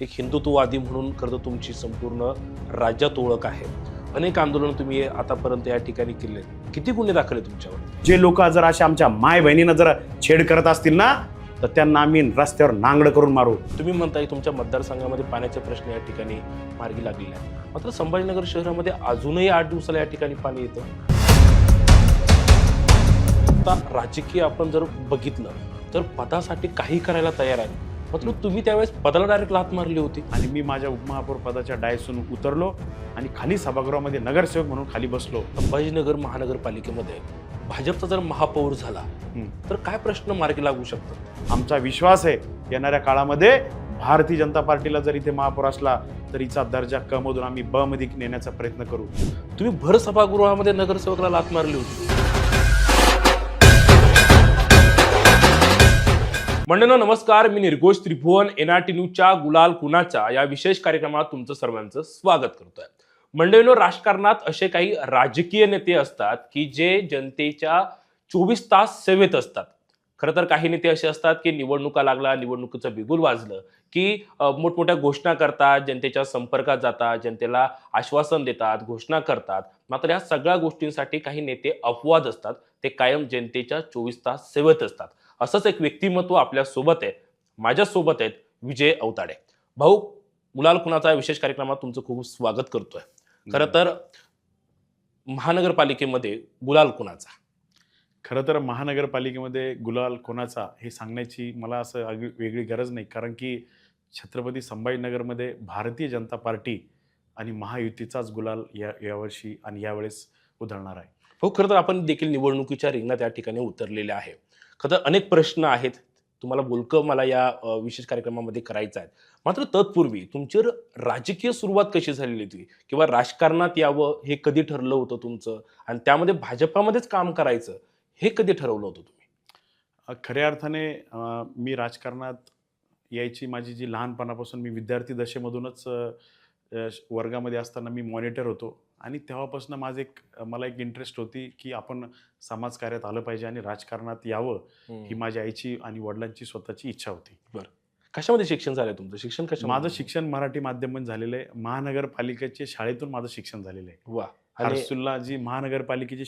एक हिंदुत्ववादी म्हणून खरं तर तुमची संपूर्ण राज्यात ओळख आहे. अनेक आंदोलन तुम्ही आतापर्यंत या ठिकाणी केले. किती गुन्हे दाखल आहे तुमच्यावर? जे लोक जर अशा आमच्या माय बहिणीनं जर छेड करत असतील ना, तर त्यांना आम्ही रस्त्यावर नांगड करून मारू. तुम्ही म्हणताय तुमच्या मतदारसंघामध्ये पाण्याचे प्रश्न या ठिकाणी मार्गी लागलेले आहेत. मात्र संभाजीनगर शहरामध्ये अजूनही 8 दिवसाला या ठिकाणी पाणी येतं. आता राजकीय आपण जर बघितलं तर पदासाठी काही करायला तयार आहे. मात्र तुम्ही त्यावेळेस पदाला डायरेक्ट लाथ मारली होती. आणि मी माझ्या उपमहापौर पदाच्या डायसून उतरलो आणि खाली सभागृहामध्ये नगरसेवक म्हणून खाली बसलो. संभाजीनगर महानगरपालिकेमध्ये भाजपचा जर महापौर झाला तर काय प्रश्न मार्गी लागू शकतात? आमचा विश्वास आहे येणाऱ्या काळामध्ये भारतीय जनता पार्टीला जर इथे महापौर असला तर हिचा दर्जा क मधून आम्ही ब मध्ये नेण्याचा प्रयत्न करू. तुम्ही भर सभागृहामध्ये नगरसेवकाला लाथ मारली होती. मंडळींनो नमस्कार, मी निर्घोष त्रिभुवन NRT न्यूजच्या गुलाल कुणाचा या विशेष कार्यक्रमात तुमचं सर्वांचं स्वागत करतोय. मंडळींनो, राजकारणात असे काही राजकीय नेते असतात की जे जनतेच्या 24 तास सेवेत असतात. खरं तर काही नेते असे असतात की निवडणुका लागला, निवडणुकीचं बिगुल वाजलं की मोठमोठ्या घोषणा करतात, जनतेच्या संपर्कात जातात, जनतेला आश्वासन देतात, घोषणा करतात. मात्र या सगळ्या गोष्टींसाठी काही नेते अपवाद असतात. ते कायम जनतेच्या 24 तास सेवेत असतात. असंच एक व्यक्तिमत्व आपल्या सोबत आहे, माझ्या सोबत आहेत विजय अवताडे. भाऊ, गुलाल कुणाचा विशेष कार्यक्रमात तुमचं खूप स्वागत करतोय. खरं तर महानगरपालिकेमध्ये गुलाल कुणाचा? खरं तर महानगरपालिकेमध्ये गुलाल कोणाचा हे सांगण्याची मला असं वेगळी गरज नाही, कारण की छत्रपती संभाजीनगरमध्ये भारतीय जनता पार्टी आणि महायुतीचाच गुलाल यावर्षी आणि यावेळेस उधळणार आहे. हो, खरं तर आपण देखील निवडणुकीच्या रिंगणात या ठिकाणी उतरलेले आहे. खरं तर अनेक प्रश्न आहेत, तुम्हाला बोलकं मला या विशेष कार्यक्रमामध्ये करायचं आहे. मात्र तत्पूर्वी तुमची राजकीय सुरुवात कशी झालेली होती किंवा राजकारणात यावं हे कधी ठरलं होतं तुमचं, आणि त्यामध्ये भाजपामध्येच काम करायचं हे कधी ठरवलं होतं तुम्ही? खऱ्या अर्थाने मी राजकारणात यायची माझी जी लहानपणापासून मी विद्यार्थी दशेमधूनच वर्गामध्ये असताना मी मॉनिटर होतो आणि तेव्हापासून मला एक इंटरेस्ट होती की आपण समाजकार्यात आलं पाहिजे आणि राजकारणात यावं, ही माझ्या आईची आणि वडिलांची स्वतःची इच्छा होती. बरं, कशामध्ये शिक्षण झालंय तुमचं? शिक्षण कशा? माझं शिक्षण मराठी माध्यमातून झालेलं आहे. महानगरपालिकेच्या शाळेतून माझं शिक्षण झालेलं आहे. वा. हर्सुल्ला जी महानगरपालिकेची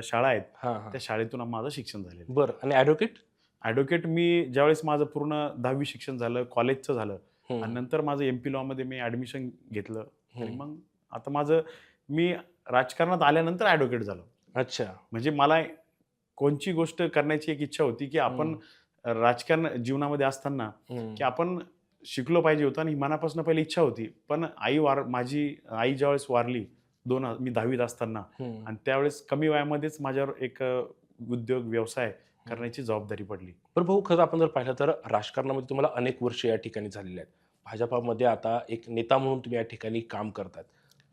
शाळा आहेत त्या शाळेतून माझं शिक्षण झालेलं आहे. बरं, आणि ॲडव्होकेट? मी ज्यावेळेस माझं पूर्ण 10वी शिक्षण झालं, कॉलेजचं झालं आणि नंतर माझं MP लॉ मध्ये मी ॲडमिशन घेतलं. आणि मग आता मी राजकारणात आल्यानंतर ॲडव्होकेट झालो. अच्छा. म्हणजे मला कोणची गोष्ट करण्याची एक इच्छा होती की आपण राजकारण जीवनामध्ये असताना की आपण शिकलो पाहिजे होतं आणि मनापासून पहिली इच्छा होती. पण माझी आई ज्यावेळेस वारली मी 10वीत असताना, आणि त्यावेळेस कमी वयामध्येच माझ्यावर एक उद्योग व्यवसाय करण्याची जबाबदारी पडली. बरं भाऊ, खरं आपण जर पाहिलं तर राजकारणामध्ये तुम्हाला अनेक वर्ष या ठिकाणी झालेली आहेत. भाजपामध्ये आता एक नेता म्हणून तुम्ही या ठिकाणी काम करतात.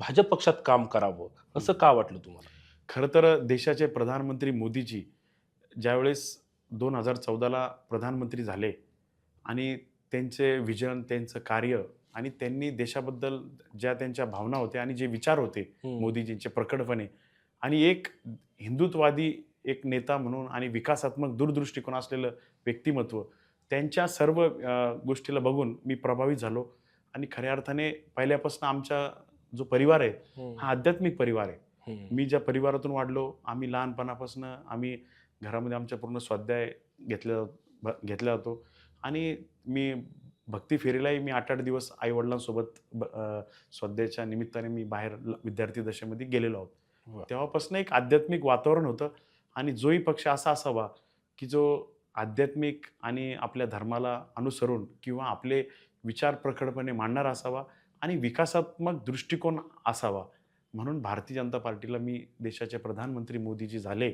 भाजप पक्षात काम करावं असं का वाटलं तुम्हाला? खरं तर देशाचे प्रधानमंत्री मोदीजी ज्यावेळेस 2014ला प्रधानमंत्री झाले आणि त्यांचे विजन, त्यांचं कार्य आणि त्यांनी देशाबद्दल ज्या त्यांच्या भावना होत्या आणि जे विचार होते मोदीजींचे प्रकटपणे, आणि एक हिंदुत्ववादी एक नेता म्हणून आणि विकासात्मक दूरदृष्टिकोन असलेलं व्यक्तिमत्व, त्यांच्या सर्व गोष्टीला बघून मी प्रभावित झालो. आणि खऱ्या अर्थाने पहिल्यापासून आमचा जो परिवार आहे हा आध्यात्मिक परिवार आहे. मी ज्या परिवारातून वाढलो, आम्ही लहानपणापासून आम्ही घरामध्ये आमच्या पूर्ण स्वाध्याय घेतला जातो आणि मी भक्ती फेरीलाही मी 8-8 दिवस आई वडिलांसोबत स्वाध्यायाच्या निमित्ताने मी बाहेर विद्यार्थी दशेमध्ये गेलेलो आहोत. तेव्हापासून एक आध्यात्मिक वातावरण होतं. आणि जोही पक्ष असा असावा की जो आध्यात्मिक आणि आपल्या धर्माला अनुसरून किंवा आपले विचार प्रखरपणे मांडणारा असावा आणि विकासात्मक दृष्टिकोन असावा, म्हणून भारतीय जनता पार्टीला मी देशाचे प्रधानमंत्री मोदीजी झाले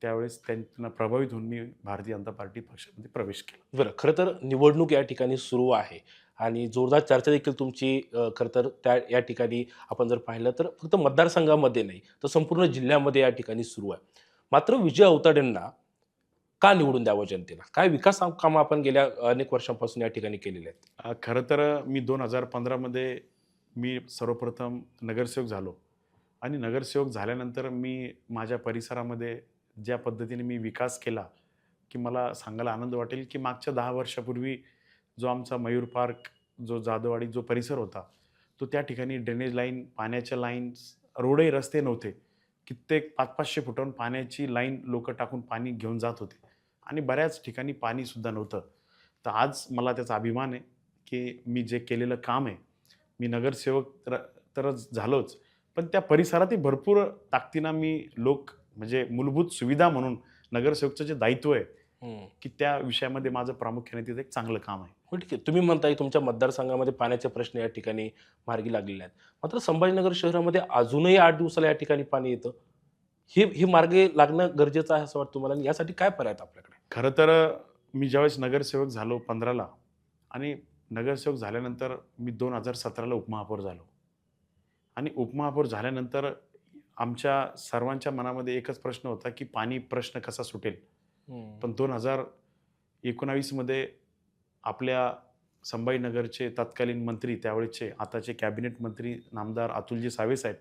त्यावेळेस त्यांना प्रभावित होऊन मी भारतीय जनता पार्टी पक्षामध्ये प्रवेश केला. बरं, खरं तर निवडणूक या ठिकाणी सुरू आहे आणि जोरदार चर्चा देखील तुमची खरं तर या ठिकाणी आपण जर पाहिलं तर फक्त मतदारसंघामध्ये नाही तर संपूर्ण जिल्ह्यामध्ये या ठिकाणी सुरू आहे. मात्र विजय अवताडेंना का निवडून द्यावं जनतेला? काय विकास कामं आपण गेल्या अनेक वर्षांपासून या ठिकाणी केलेले आहेत? खरं तर मी 2015मध्ये मी सर्वप्रथम नगरसेवक झालो आणि नगरसेवक झाल्यानंतर मी माझ्या परिसरामध्ये ज्या पद्धतीने मी विकास केला की मला सांगायला आनंद वाटेल की मागच्या 10 वर्षापूर्वी जो आमचा मयूर पार्क जो जाधववाडी जो परिसर होता तो त्या ठिकाणी ड्रेनेज लाईन, पाण्याच्या लाईन्स, रोडही रस्ते नव्हते. कित्येक 500-500 फुटावरून पाण्याची लाईन लोकं टाकून पाणी घेऊन जात होते आणि बऱ्याच ठिकाणी पाणीसुद्धा नव्हतं. तर आज मला त्याचा अभिमान आहे, की मी जे केलेलं काम आहे, मी नगरसेवक तर झालोच, पण त्या परिसरातही भरपूर ताकदीनं मी म्हणजे मूलभूत सुविधा म्हणून नगरसेवकचं जे दायित्व आहे, की त्या विषयामध्ये माझं प्रामुख्याने तिथे एक चांगलं काम आहे. हो, ठीक आहे. तुम्ही म्हणताय तुमच्या मतदारसंघामध्ये पाण्याचे प्रश्न या ठिकाणी मार्गी लागलेले आहेत. मात्र संभाजीनगर शहरामध्ये अजूनही 8 दिवसाला या ठिकाणी पाणी येतं. हे मार्गी लागणं गरजेचं आहे असं वाटतं तुम्हाला आणि यासाठी काय पर्याय आहेत आपल्याकडे? खरं तर मी ज्यावेळेस नगरसेवक झालो 15ला आणि नगरसेवक झाल्यानंतर मी 2017ला उपमहापौर झालो आणि उपमहापौर झाल्यानंतर आमच्या सर्वांच्या मनामध्ये एकच प्रश्न होता, की पाणी प्रश्न कसा सुटेल? पण 2019 मध्ये आपल्या संभाजीनगरचे तत्कालीन मंत्री त्यावेळेचे आताचे कॅबिनेट मंत्री नामदार अतुलजी सावे साहेब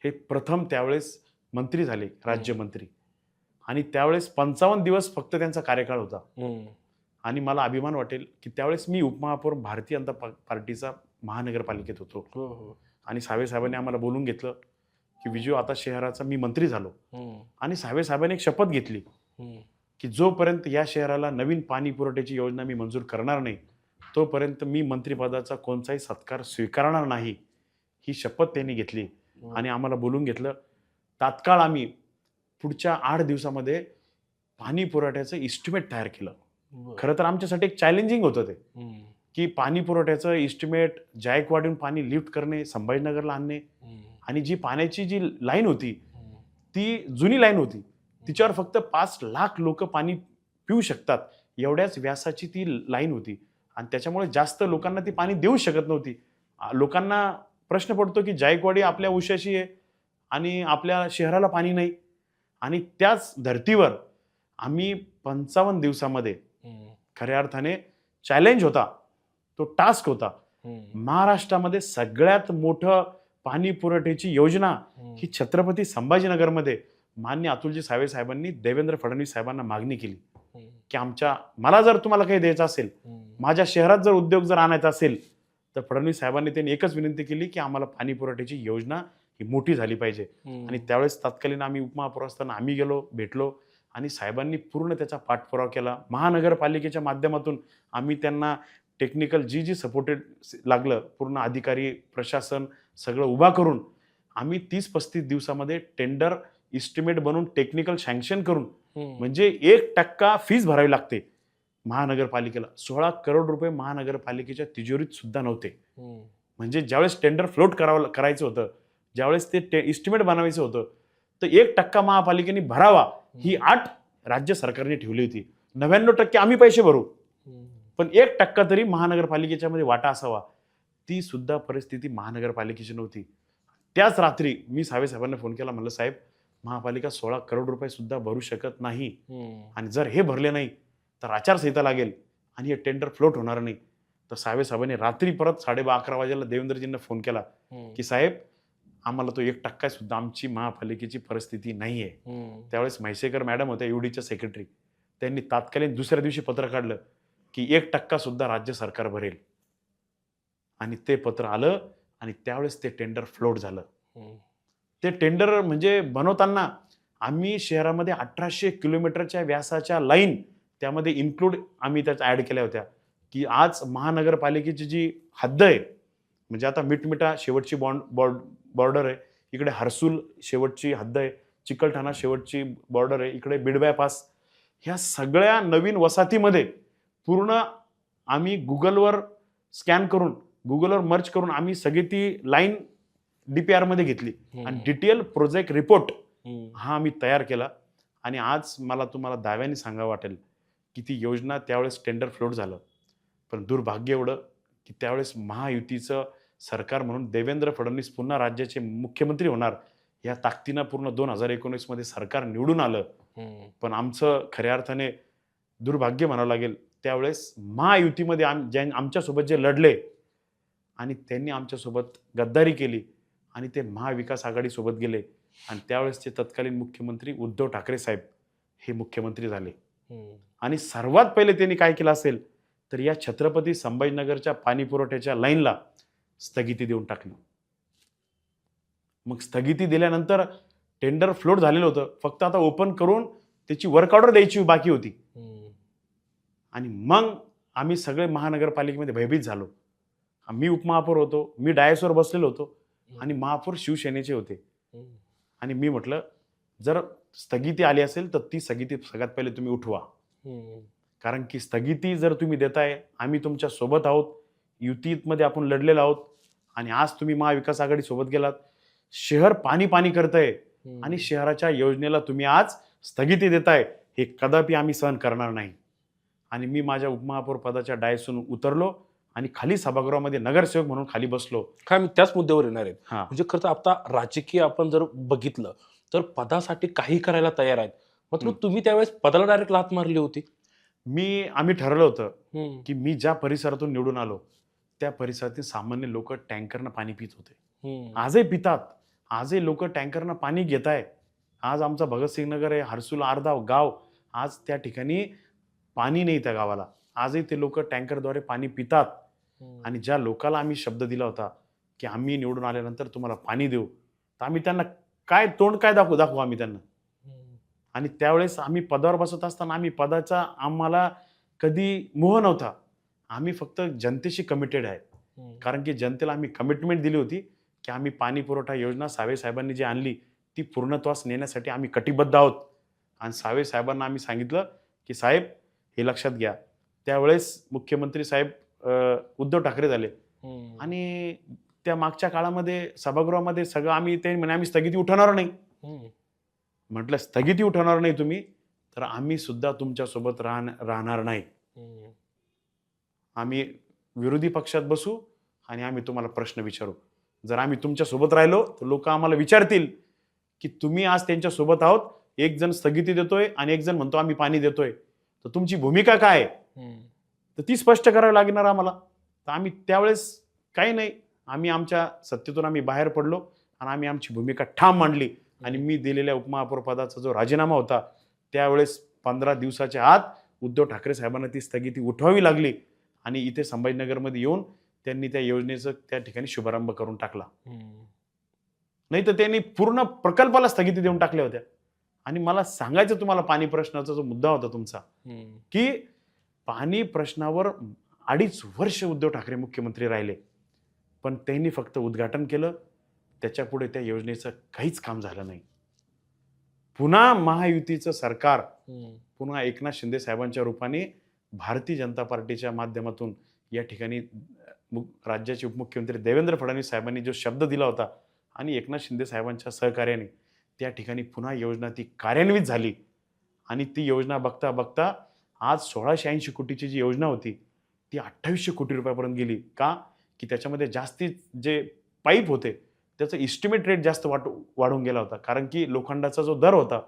हे प्रथम त्यावेळेस मंत्री झाले, राज्यमंत्री. आणि त्यावेळेस 55 दिवस फक्त त्यांचा कार्यकाळ होता. आणि मला अभिमान वाटेल, की त्यावेळेस मी उपमहापौर भारतीय जनता पार्टीचा महानगरपालिकेत होतो. हो, हो. आणि सावे साहेबांनी आम्हाला बोलून घेतलं, की विजू आता शहराचा मी मंत्री झालो. आणि सावे साहेबांनी एक शपथ घेतली, की जोपर्यंत या शहराला नवीन पाणी पुरवठ्याची योजना मी मंजूर करणार नाही, तोपर्यंत मी मंत्रिपदाचा कोणताही सत्कार स्वीकारणार नाही. ही शपथ त्यांनी घेतली आणि आम्हाला बोलून घेतलं. तात्काळ आम्ही पुढच्या 8 दिवसामध्ये पाणी पुरवठ्याचं इस्टिमेट तयार केलं. खरं तर आमच्यासाठी एक चॅलेंजिंग होतं ते, की पाणी पुरवठ्याचं इस्टिमेट, जायकवाडीहून पाणी लिफ्ट करणे, संभाजीनगरला आणणे आणि जी पाण्याची जी लाईन होती, ती जुनी लाईन होती. तिच्यावर फक्त 5 लाख लोक पाणी पिऊ शकतात एवढ्याच व्यासाची ती लाईन होती आणि त्याच्यामुळे जास्त लोकांना ती पाणी देऊ शकत नव्हती. लोकांना प्रश्न पडतो, की जायकवाडी आपल्या उशाशी आहे आणि आपल्या शहराला पाणी नाही. आणि त्याच धर्तीवर आम्ही 55 दिवसामध्ये खऱ्या अर्थाने चॅलेंज होता, तो टास्क होता. महाराष्ट्रामध्ये सगळ्यात मोठं पाणी पुरवठ्याची योजना ही छत्रपती संभाजीनगरमध्ये माननीय अतुलजी सावे साहेबांनी देवेंद्र फडणवीस साहेबांना मागणी केली, की मला जर तुम्हाला काही द्यायचं असेल, माझ्या शहरात जर उद्योग जर आणायचा असेल, तर फडणवीस साहेबांनी त्यांनी एकच विनंती केली, की आम्हाला पाणी पुरवठ्याची योजना ही मोठी झाली पाहिजे. आणि त्यावेळेस तत्कालीन आम्ही उपमहापौर असताना आम्ही गेलो, भेटलो आणि साहेबांनी पूर्ण त्याचा पाठपुरावा केला. महानगरपालिकेच्या माध्यमातून आम्ही त्यांना टेक्निकल जी सपोर्टेड लागलं, पूर्ण अधिकारी, प्रशासन सगळं उभा करून आम्ही 30-35 दिवसामध्ये टेंडर इस्टिमेट बनवून टेक्निकल सँक्शन करून, म्हणजे 1% फीस भरावी लागते महानगरपालिकेला. 16 करोड रुपये महानगरपालिकेच्या तिजोरीत सुद्धा नव्हते. म्हणजे ज्यावेळेस टेंडर फ्लोट करायचं होतं, ज्यावेळेस ते इस्टिमेट बनवायचं होतं, तर 1% महापालिकेने भरावा ही अट राज्य सरकारने ठेवली होती. 99% आम्ही पैसे भरू, पण 1% तरी महानगरपालिकेच्या मध्ये वाटा असावा. ती सुद्धा परिस्थिती महानगरपालिकेची नव्हती. त्याच रात्री मी सावे साहेबांना फोन केला, म्हणलं साहेब, महापालिका 16 करोड रुपये सुद्धा भरू शकत नाही आणि जर हे भरले नाही तर आचारसंहिता लागेल आणि हे टेंडर फ्लोट होणार नाही. तर सावे साहेबांनी रात्री परत 11:30 वाजेला देवेंद्रजींना फोन केला, की साहेब, आम्हाला तो 1% सुद्धा आमची महापालिकेची परिस्थिती नाहीये. त्यावेळेस म्हैसेकर मॅडम होत्या UDच्या सेक्रेटरी, त्यांनी तात्कालीन दुसऱ्या दिवशी पत्र काढलं, की 1% सुद्धा राज्य सरकार भरेल. आणि ते पत्र आलं आणि त्यावेळेस ते टेंडर फ्लोट झालं. ते टेंडर म्हणजे बनवताना आम्ही शहरामध्ये 1800 किलोमीटरच्या व्यासाच्या लाईन त्यामध्ये इन्क्लूड आम्ही त्यात ऍड केल्या होत्या, की आज महानगरपालिकेची जी हद्द आहे, म्हणजे आता मिटमिटा शेवटची बॉर्डर आहे, इकडे हर्सूल शेवटची हद्द आहे, चिकलठाणा शेवटची बॉर्डर आहे, इकडे बिडबायपास, ह्या सगळ्या नवीन वसाहतीमध्ये पूर्ण आम्ही गुगलवर स्कॅन करून, गुगलवर मर्ज करून आम्ही सगळी ती लाईन DPR मध्ये घेतली आणि डिटेल प्रोजेक्ट रिपोर्ट हा आम्ही तयार केला. आणि आज मला तुम्हाला दाव्याने सांगावं वाटेल, की ती योजना त्यावेळेस टेंडर फ्लोट झालं, पण दुर्भाग्य एवढं, की त्यावेळेस महायुतीचं सरकार म्हणून देवेंद्र फडणवीस पुन्हा राज्याचे मुख्यमंत्री होणार या ताकदीनं पूर्ण 2019 मध्ये सरकार निवडून आलं. पण आमचं खऱ्या अर्थाने दुर्भाग्य म्हणावं लागेल, त्यावेळेस महायुतीमध्ये आमच्यासोबत जे लढले आणि त्यांनी आमच्यासोबत गद्दारी केली आणि ते महाविकास आघाडीसोबत गेले आणि त्यावेळेसचे तत्कालीन मुख्यमंत्री उद्धव ठाकरे साहेब हे मुख्यमंत्री झाले. आणि सर्वात पहिले त्यांनी काय केलं असेल तर या छत्रपती संभाजीनगरच्या पाणी पुरवठ्याच्या लाईनला स्थगिती देऊन टाकली. मग स्थगिती दिल्यानंतर टेंडर फ्लोट झालेलं होतं, फक्त आता ओपन करून त्याची वर्क ऑर्डर द्यायची बाकी होती. आणि मग आम्ही सगळे महानगरपालिकेमध्ये भयभीत झालो. मी उपमहापौर होतो, मी डायसवर बसलेलो होतो आणि महापौर शिवसेनेचे होते. आणि मी म्हटलं, जर स्थगिती आली असेल तर ती स्थगिती सगळ्यात पहिले तुम्ही उठवा. कारण की स्थगिती जर तुम्ही देताय, आम्ही तुमच्या सोबत आहोत, युतीमध्ये आपण लढलेलो आहोत आणि आज तुम्ही महाविकास आघाडी सोबत गेलात. शहर पाणी पाणी करतंय आणि शहराच्या योजनेला तुम्ही आज स्थगिती देताय, हे कदापि आम्ही सहन करणार नाही. आणि मी माझ्या उपमहापौर पदाच्या डायसून उतरलो आणि खाली सभागृहामध्ये नगरसेवक म्हणून खाली बसलो. काय मी त्याच मुद्द्यावर येणार आहेत. हा. म्हणजे खरं तर आता राजकीय आपण जर बघितलं तर पदासाठी काही करायला तयार आहेत, मात्र तुम्ही त्यावेळेस पदाला डायरेक्ट लाथ मारली होती. आम्ही ठरवलं होतं की मी ज्या परिसरातून निवडून आलो त्या परिसरातील सामान्य लोक टँकरनं पाणी पित होते. आजही पितात. आजही लोक टँकरनं पाणी घेत आहे. आज आमचा भगतसिंग नगर आहे, हर्सुल अर्धा गाव, आज त्या ठिकाणी पाणी नाही त्या गावाला. आजही ते लोक टँकरद्वारे पाणी पितात. आणि ज्या लोकांना आम्ही शब्द दिला होता की आम्ही निवडून आल्यानंतर तुम्हाला पाणी देऊ, तर आम्ही त्यांना तोंड काय दाखवू आम्ही त्यांना. आणि त्यावेळेस आम्ही पदावर बसत असताना आम्ही पदाचा आम्हाला कधी मोह नव्हता. आम्ही फक्त जनतेशी कमिटेड आहे. कारण की जनतेला आम्ही कमिटमेंट दिली होती की आम्ही पाणी पुरवठा योजना सावे साहेबांनी जी आणली ती पूर्णत्वास नेण्यासाठी आम्ही कटिबद्ध आहोत. आणि सावे साहेबांना आम्ही सांगितलं की साहेब हे लक्षात घ्या. त्यावेळेस मुख्यमंत्री साहेब उद्धव ठाकरे झाले आणि त्या मागच्या काळामध्ये सभागृहामध्ये सगळं आम्ही स्थगिती उठवणार नाही. म्हटलं स्थगिती उठवणार नाही तुम्ही, तर आम्ही सुद्धा तुमच्यासोबत राहणार नाही. आम्ही विरोधी पक्षात बसू आणि आम्ही तुम्हाला प्रश्न विचारू. जर आम्ही तुमच्यासोबत राहिलो तर लोक आम्हाला विचारतील की तुम्ही आज त्यांच्यासोबत आहोत, एक जण स्थगिती देतोय आणि एक जण म्हणतो आम्ही पाणी देतोय, तर तुमची भूमिका काय आहे, तर ती स्पष्ट करावी लागणार आम्हाला. तर आम्ही त्यावेळेस काही नाही, आम्ही आमच्या सत्तेतून आम्ही बाहेर पडलो आणि आम्ही आमची भूमिका ठाम मांडली. आणि मी दिलेल्या उपमहापौर पदाचा जो राजीनामा होता त्यावेळेस 15 दिवसाच्या आत उद्धव ठाकरे साहेबांना ती स्थगिती उठवावी लागली आणि इथे संभाजीनगरमध्ये येऊन त्यांनी त्या योजनेचं त्या ठिकाणी शुभारंभ करून टाकला. नाही तर त्यांनी पूर्ण प्रकल्पाला स्थगिती देऊन टाकल्या होत्या. आणि मला सांगायचं तुम्हाला, पाणी प्रश्नाचा जो मुद्दा होता तुमचा, की पाणी प्रश्नावर 2.5 वर्ष उद्धव ठाकरे मुख्यमंत्री राहिले, पण त्यांनी फक्त उद्घाटन केलं. त्याच्या पुढे त्या योजनेचं काहीच काम झालं नाही. पुन्हा महायुतीचं सरकार, पुन्हा एकनाथ शिंदे साहेबांच्या रूपाने भारतीय जनता पार्टीच्या माध्यमातून या ठिकाणी राज्याचे उपमुख्यमंत्री देवेंद्र फडणवीस साहेबांनी जो शब्द दिला होता आणि एकनाथ शिंदे साहेबांच्या सहकार्याने त्या ठिकाणी पुन्हा योजना ती कार्यान्वित झाली. आणि ती योजना बघता बघता आज 1680 कोटीची जी योजना होती ती 2800 कोटी रुपयापर्यंत गेली. का? की त्याच्यामध्ये जास्तीत जे पाईप होते त्याचा इस्टिमेट रेट जास्त वाढून गेला होता. कारण की लोखंडाचा जो दर होता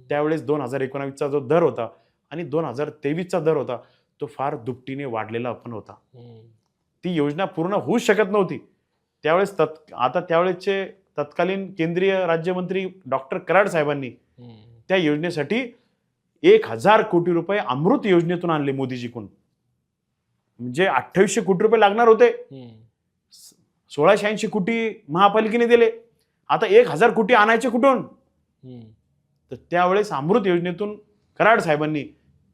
त्यावेळेस 2019चा जो दर होता आणि 2023चा दर होता तो फार दुपटीने वाढलेला पण होता. ती योजना पूर्ण होऊच शकत नव्हती त्यावेळेस. आता त्यावेळेसचे तत्कालीन केंद्रीय राज्यमंत्री डॉक्टर कराड साहेबांनी त्या योजनेसाठी 1000 कोटी रुपये अमृत योजनेतून आणले मोदीजीकडून. म्हणजे 2800 कोटी रुपये लागणार होते, 1680 कोटी महापालिकेने दिले. आता 1000 कोटी आणायचे कुठून? तर त्यावेळेस अमृत योजनेतून कराड साहेबांनी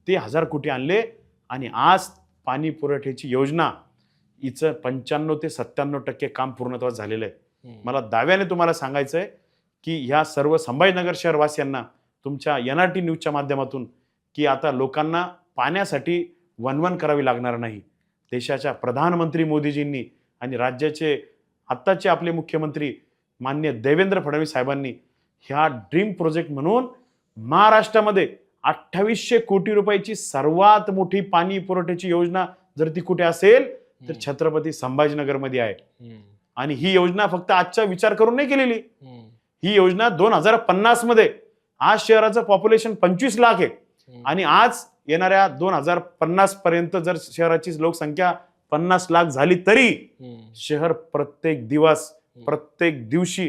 ते 1000 कोटी आणले आणि आज पाणी पुरवठ्याची योजना हिचं 95 ते 97% काम पूर्णत्वास झालेलं आहे. मला दाव्याने तुम्हाला सांगायचं आहे की ह्या सर्व संभाजीनगर शहरवासियांना तुमच्या NRT न्यूजच्या माध्यमातून की आता लोकांना पाण्यासाठी वणवण करावी लागणार नाही. देशाच्या प्रधानमंत्री मोदीजींनी आणि राज्याचे आत्ताचे आपले मुख्यमंत्री माननीय देवेंद्र फडणवीस साहेबांनी ह्या ड्रीम प्रोजेक्ट म्हणून महाराष्ट्रामध्ये 2800 कोटी रुपयाची सर्वात मोठी पाणी पुरवठ्याची योजना जर ती कुठे असेल तर छत्रपती संभाजीनगरमध्ये आहे. आणि ही योजना फक्त आजचा विचार करून नाही केलेली. ही योजना 2050 मध्ये आज शहराचं पॉप्युलेशन 25 लाख आहे आणि आज येणाऱ्या 2050 पर्यंत जर शहराची लोकसंख्या 50 लाख झाली तरी शहर प्रत्येक दिवस प्रत्येक दिवशी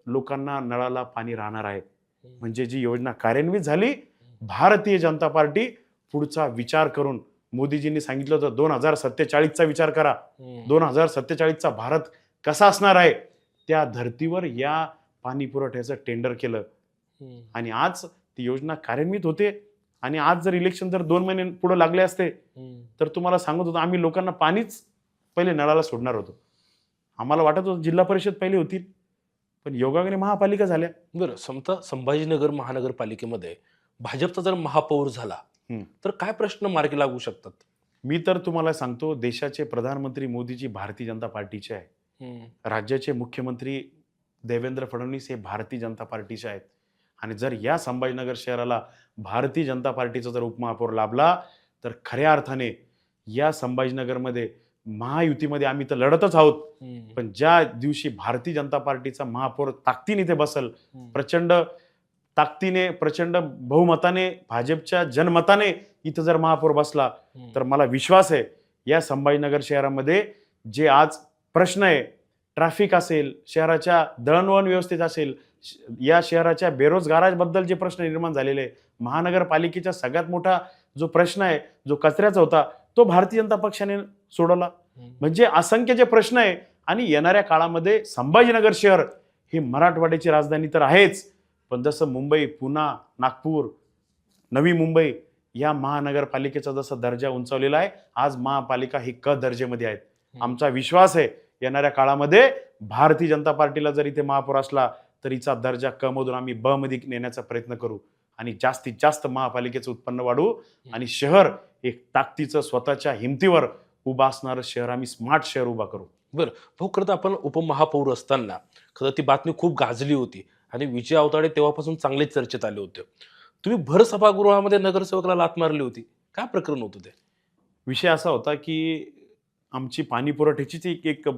लोकांना नळाला पाणी राहणार आहे. म्हणजे जी योजना कार्यान्वित झाली, भारतीय जनता पार्टी पुढचा विचार करून मोदीजींनी सांगितलं होतं 2047चा विचार करा, 2047चा भारत कसा असणार आहे, त्या धर्तीवर या पाणी पुरवठ्याचं टेंडर केलं आणि आज ती योजना कार्यान्वित होते. आणि आज जर इलेक्शन जर 2 महिने पुढे लागले असते तर तुम्हाला सांगत होतो आम्ही लोकांना पाणीच पहिले नळाला सोडणार होतो. आम्हाला वाटत होतं जिल्हा परिषद पहिले होतील, पण योगायोगाने महापालिका झाल्या. बरं, समजा संभाजीनगर महानगरपालिकेमध्ये भाजपचा जर महापौर झाला तर काय प्रश्न मार्गी लागू शकतात? मी तर तुम्हाला सांगतो, देशाचे प्रधानमंत्री मोदीजी भारतीय जनता पार्टीचे आहे, राज्याचे मुख्यमंत्री देवेंद्र फडणवीस हे भारतीय जनता पार्टीचे आहेत. आणि जर या संभाजीनगर शहराला भारतीय जनता पार्टीचा जर उपमहापौर लाभला तर खऱ्या अर्थाने या संभाजीनगरमध्ये महायुतीमध्ये आम्ही तर लढतच आहोत, पण ज्या दिवशी भारतीय जनता पार्टीचा महापौर ताकदीने इथे बसल, प्रचंड ताकदीने, प्रचंड बहुमताने, भाजपच्या जनमताने इथं जर महापौर बसला तर मला विश्वास आहे या संभाजीनगर शहरामध्ये जे आज प्रश्न आहे, ट्रॅफिक असेल, शहराच्या दळणवळण व्यवस्थेत असेल, या शहराच्या बेरोजगाराबद्दल जे प्रश्न निर्माण झालेले, महानगरपालिकेचा सगळ्यात मोठा जो प्रश्न आहे, जो कचऱ्याचा होता, तो भारतीय जनता पक्षाने सोडवला. म्हणजे असंख्य जे प्रश्न आहे. आणि येणाऱ्या काळामध्ये संभाजीनगर शहर ही मराठवाड्याची राजधानी तर आहेच, पण जसं मुंबई, पुणा, नागपूर, नवी मुंबई या महानगरपालिकेचा जसा दर्जा उंचावलेला आहे, आज महापालिका ही क दर्जेमध्ये आहेत. आमचा विश्वास आहे येणाऱ्या काळामध्ये भारतीय जनता पार्टीला जर इथे महापौर असला तर हिचा दर्जा क मधून आम्ही ब मध्ये नेण्याचा प्रयत्न करू आणि जास्तीत जास्त महापालिकेचं उत्पन्न वाढवू आणि शहर एक ताकदीचं स्वतःच्या हिमतीवर उभा असणारं शहर, आम्ही स्मार्ट शहर उभा करू. बरं भाऊ, खरं तर आपण उपमहापौर असताना खरं ती बातमी खूप गाजली होती आणि विजय आवताडे तेव्हापासून चांगले चर्चेत आले होते. तुम्ही भर सभागृहामध्ये नगरसेवकाला लाथ मारली होती, काय प्रकरण होतं ते? विषय असा होता की आमची पाणी पुरवठ्याची एक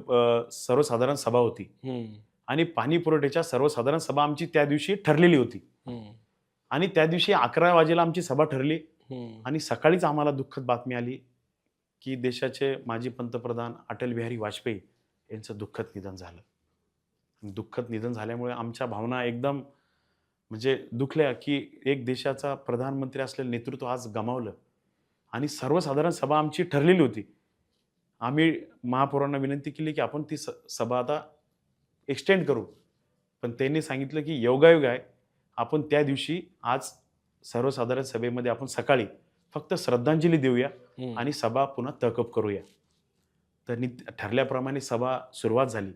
सर्वसाधारण सभा होती आणि पाणी पुरवठ्याच्या सर्वसाधारण सभा आमची त्या दिवशी ठरलेली होती आणि त्या दिवशी 11 वाजेला आमची सभा ठरली आणि सकाळीच आम्हाला दुःखद बातमी आली की देशाचे माजी पंतप्रधान अटल बिहारी वाजपेयी यांचं दुःखद निधन झालं. दुःखद निधन झाल्यामुळे आमच्या भावना एकदम म्हणजे दुखल्या की एक देशाचा प्रधानमंत्री असलेलं नेतृत्व आज गमावलं आणि सर्वसाधारण सभा आमची ठरलेली होती. आम्ही महापौरांना विनंती केली की आपण ती सभा आता एक्सटेंड करू, पण त्यांनी सांगितलं की योगायोग आहे, आपण त्या दिवशी आज सर्वसाधारण सभेमध्ये आपण सकाळी फक्त श्रद्धांजली देऊया आणि सभा पुन्हा तहकूब करूया. तर ठरल्याप्रमाणे सभा सुरुवात झाली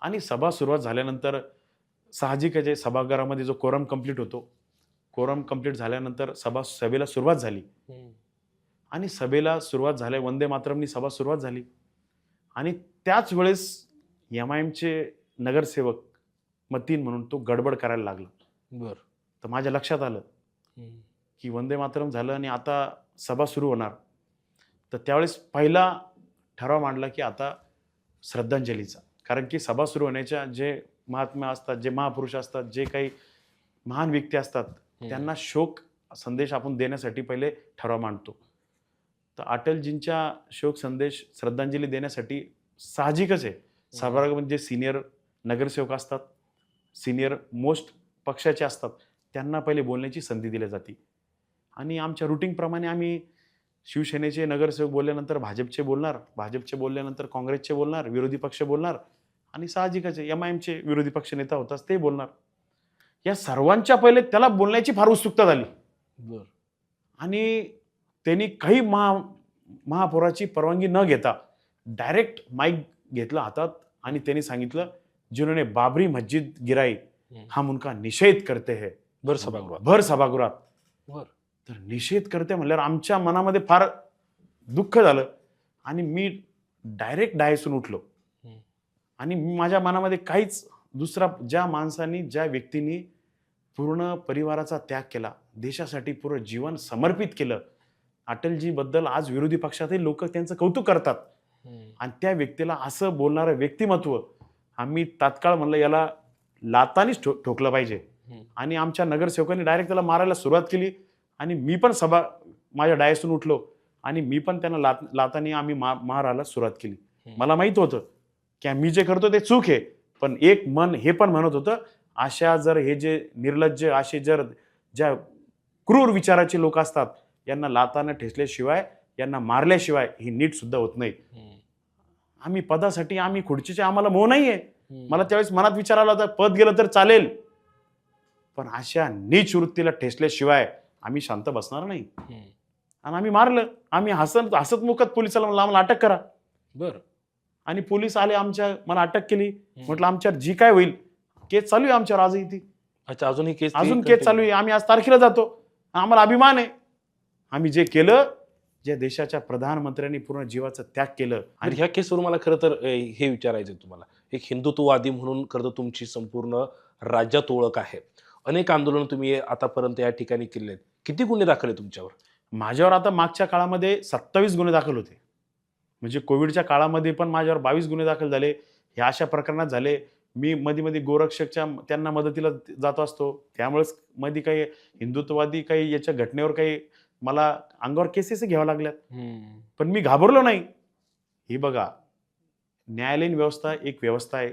आणि सभा सुरुवात झाल्यानंतर साहजिकच आहे सभागृहामध्ये जो कोरम कंप्लीट होतो, कोरम कंप्लीट झाल्यानंतर सभेला सुरुवात झाली आणि सभेला सुरुवात झाल्या वंदे मातरमनी सभा सुरुवात झाली आणि त्याच वेळेस MIMचे नगरसेवक मतीन म्हणून तो गडबड करायला लागला. बरं. तर माझ्या लक्षात आलं की वंदे मातरम झालं आणि आता सभा सुरू होणार. तर त्यावेळेस पहिला ठराव मांडला की आता श्रद्धांजलीचा, कारण की सभा सुरू होण्याच्या जे महात्मा असतात, जे महापुरुष असतात, जे काही महान व्यक्ती असतात, त्यांना शोक संदेश आपण देण्यासाठी पहिले ठराव मांडतो. तर अटलजींच्या शोक संदेश श्रद्धांजली देण्यासाठी साहजिकच आहे सभागृहामध्ये जे सिनियर नगरसेवक असतात, सिनियर मोस्ट पक्षाचे असतात, त्यांना पहिले बोलण्याची संधी दिली जाते आणि आमच्या रुटीनप्रमाणे आम्ही शिवसेनेचे नगरसेवक बोलल्यानंतर भाजपचे बोलणार, भाजपचे बोलल्यानंतर काँग्रेसचे बोलणार, विरोधी पक्ष बोलणार आणि साहजिकच आहे MIMचे विरोधी पक्ष नेता होताच ते बोलणार. या सर्वांच्या पहिले त्याला बोलण्याची फार उत्सुकता झाली आणि त्यांनी काही महापौराची परवानगी न घेता डायरेक्ट माईक घेतला हातात आणि त्यांनी सांगितलं, जिन्होंने बाबरी मस्जिद गिराई हम उनका निषेध करते हैं. भर सभागृहात तर निषेध करते म्हणल्यावर आमच्या मनामध्ये फार दुःख झालं आणि मी डायरेक्ट डायसून उठलो आणि माझ्या मनामध्ये काहीच दुसरा, ज्या माणसांनी, ज्या व्यक्तींनी पूर्ण परिवाराचा त्याग केला, देशासाठी पूर्ण जीवन समर्पित केलं, अटलजीबद्दल आज विरोधी पक्षातही लोक त्यांचं कौतुक करतात आणि त्या व्यक्तीला असं बोलणारं व्यक्तिमत्व आम्ही तात्काळ म्हणलं याला लातानीच ठोकलं पाहिजे आणि आमच्या नगरसेवकांनी डायरेक्ट त्याला मारायला सुरुवात केली आणि मी पण सभा माझ्या डायसून उठलो आणि मी पण त्यांना लातानी आम्ही मारायला सुरुवात केली. मला माहित होतं की मी जे करतो ते चूक आहे, पण एक मन हे पण म्हणत होतं, अशा जर हे जे निर्लज्ज, असे जर ज्या क्रूर विचाराचे लोक असतात, यांना लातानं ठेचल्याशिवाय यांना मारल्याशिवाय ही नीट सुद्धा होत नाही. आम्ही पदासाठी, आम्ही खुर्चीचे, आम्हाला मोह नाहीये. मला त्यावेळेस मनात विचार आला होता, पद गेलं तर चालेल, पण अशा नीच वृत्तीला ठेसल्याशिवाय आम्ही शांत बसणार नाही. आणि आम्ही मारलं. आम्ही हसत मुखत पोलिसाला म्हणलं आम्हाला अटक करा. बर. आणि पोलीस आले, मला अटक केली. म्हटलं आमच्यावर जी काय होईल, केस चालू आहे आमच्यावर आजही ती. अच्छा, अजूनही केस अजून केस चालू आहे. आम्ही आज तारखेला जातो. आम्हाला अभिमान आहे. आम्ही जे केलं, ज्या देशाच्या प्रधानमंत्र्यांनी पूर्ण जीवाचा त्याग केलं. आणि ह्या केसवरून मला खरं तर हे विचारायचं तुम्हाला, एक हिंदुत्ववादी म्हणून खरं तर तुमची संपूर्ण राज्यात ओळख आहे. अनेक आंदोलन तुम्ही आतापर्यंत या ठिकाणी केले आहेत. किती गुन्हे दाखल आहे तुमच्यावर? माझ्यावर आता मागच्या काळामध्ये 27 गुन्हे दाखल होते. म्हणजे कोविडच्या काळामध्ये पण माझ्यावर 22 गुन्हे दाखल झाले. ह्या अशा प्रकरणात झाले. मी मध्ये गोरक्षकच्या त्यांना मदतीला जात असतो. त्यामुळेच मध्ये काही हिंदुत्ववादी काही याच्या घटनेवर काही मला अंगावर केसेस घ्याव्या लागल्यात. पण मी घाबरलो नाही. हे बघा, न्यायालयीन व्यवस्था एक व्यवस्था आहे.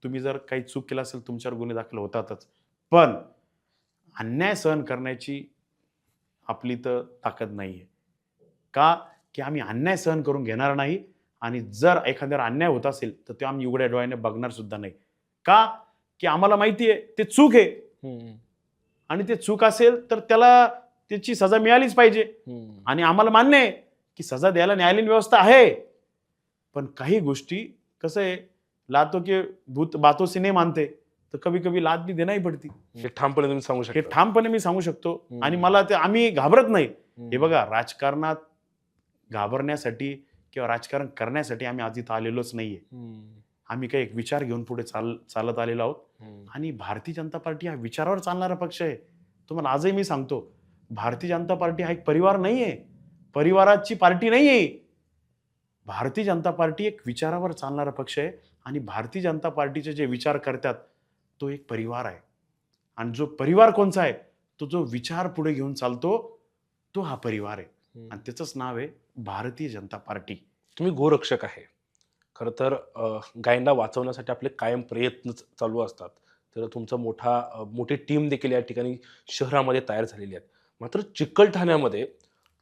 तुम्ही जर काही चूक केला असेल तुमच्यावर गुन्हे दाखल होतातच. पण अन्याय सहन करण्याची आपली तर ताकद नाहीये. का? की आम्ही अन्याय सहन करून घेणार नाही. आणि जर एखाद्यावर अन्याय होत असेल तर ते आम्ही उघड्या डोळ्याने बघणार सुद्धा नाही. का? की आम्हाला माहिती आहे ते चूक आहे. आणि ते चूक असेल तर त्याला त्याची सजा मिळालीच पाहिजे. आणि आम्हाला मान्य आहे की सजा द्यायला न्यायालयीन व्यवस्था आहे. पण काही गोष्टी कसं आहे, लातो के भूत बातों से नहीं मानते, तर कभी कभी लात भी देना ही पडती. हे ठामपणे तुम्ही सांगू हे शकता? ठामपणे मी सांगू शकतो. आणि मला ते आम्ही घाबरत नाही. हे बघा, राजकारणात घाबरण्यासाठी किंवा राजकारण करण्यासाठी आम्ही आधी आलेलोच नाहीये. आम्ही काही एक विचार घेऊन पुढे चालत आलेलो आहोत. आणि भारतीय जनता पार्टी हा विचारावर चालणारा पक्ष आहे. तुम्हाला आजही मी सांगतो, भारतीय जनता पार्टी हा एक परिवार नाहीये, परिवाराची पार्टी नाहीये. भारतीय जनता पार्टी एक विचारावर चालणारा पक्ष आहे. आणि भारतीय जनता पार्टीचे जे विचार करतात तो एक परिवार आहे. आणि जो परिवार कोणचा आहे, तो जो विचार पुढे घेऊन चालतो तो हा परिवार आहे. आणि त्याचंच नाव आहे भारतीय जनता पार्टी. तुम्ही गोरक्षक आहे. खरं तर गायींना वाचवण्यासाठी आपले कायम प्रयत्न चालू असतात. तर तुमचा मोठी टीम देखील या ठिकाणी शहरामध्ये तयार झालेली आहे. मात्र चिकलठाण्यामध्ये